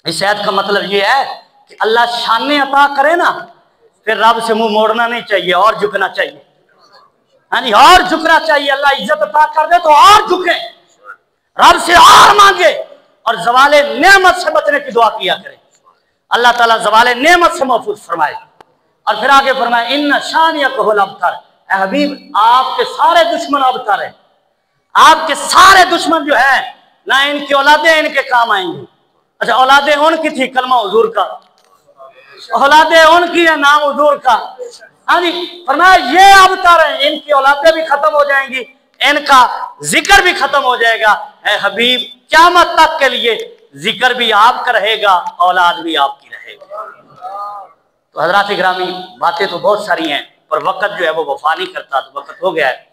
इस आयत का मतलब ये है कि अल्लाह शान अता करे ना, फिर रब से मुंह मोड़ना नहीं चाहिए और झुकना चाहिए। हाँ जी, और झुकना चाहिए। अल्लाह इज्जत अता कर दे तो और झुके, रब से और मांगे और जवाले नेमत से बचने की दुआ किया करे। अल्लाह ताला जवाले नेमत से महफूज फरमाए। और फिर आगे फरमाए इन शानियतहुल अबतर, ऐ हबीब आपके सारे दुश्मन अबतर है, आपके सारे दुश्मन जो है ना इनकी औलादें इनके काम आएंगी। अच्छा, औलादें उनकी थी कलमा हुजूर का, औलादें उनकी है नाम हुजूर का। हाँ जी, फरमाया ये अबतर है, इनकी औलादें भी खत्म हो जाएंगी, इनका जिक्र भी खत्म हो जाएगा। ऐ हबीब क़यामत तक के लिए जिक्र भी आपका रहेगा, औलाद भी आपकी रहेगी। तो हजरात गिरामी, बातें तो बहुत सारी हैं पर वक्त जो है वो वफा नहीं करता, तो वक्त हो गया है।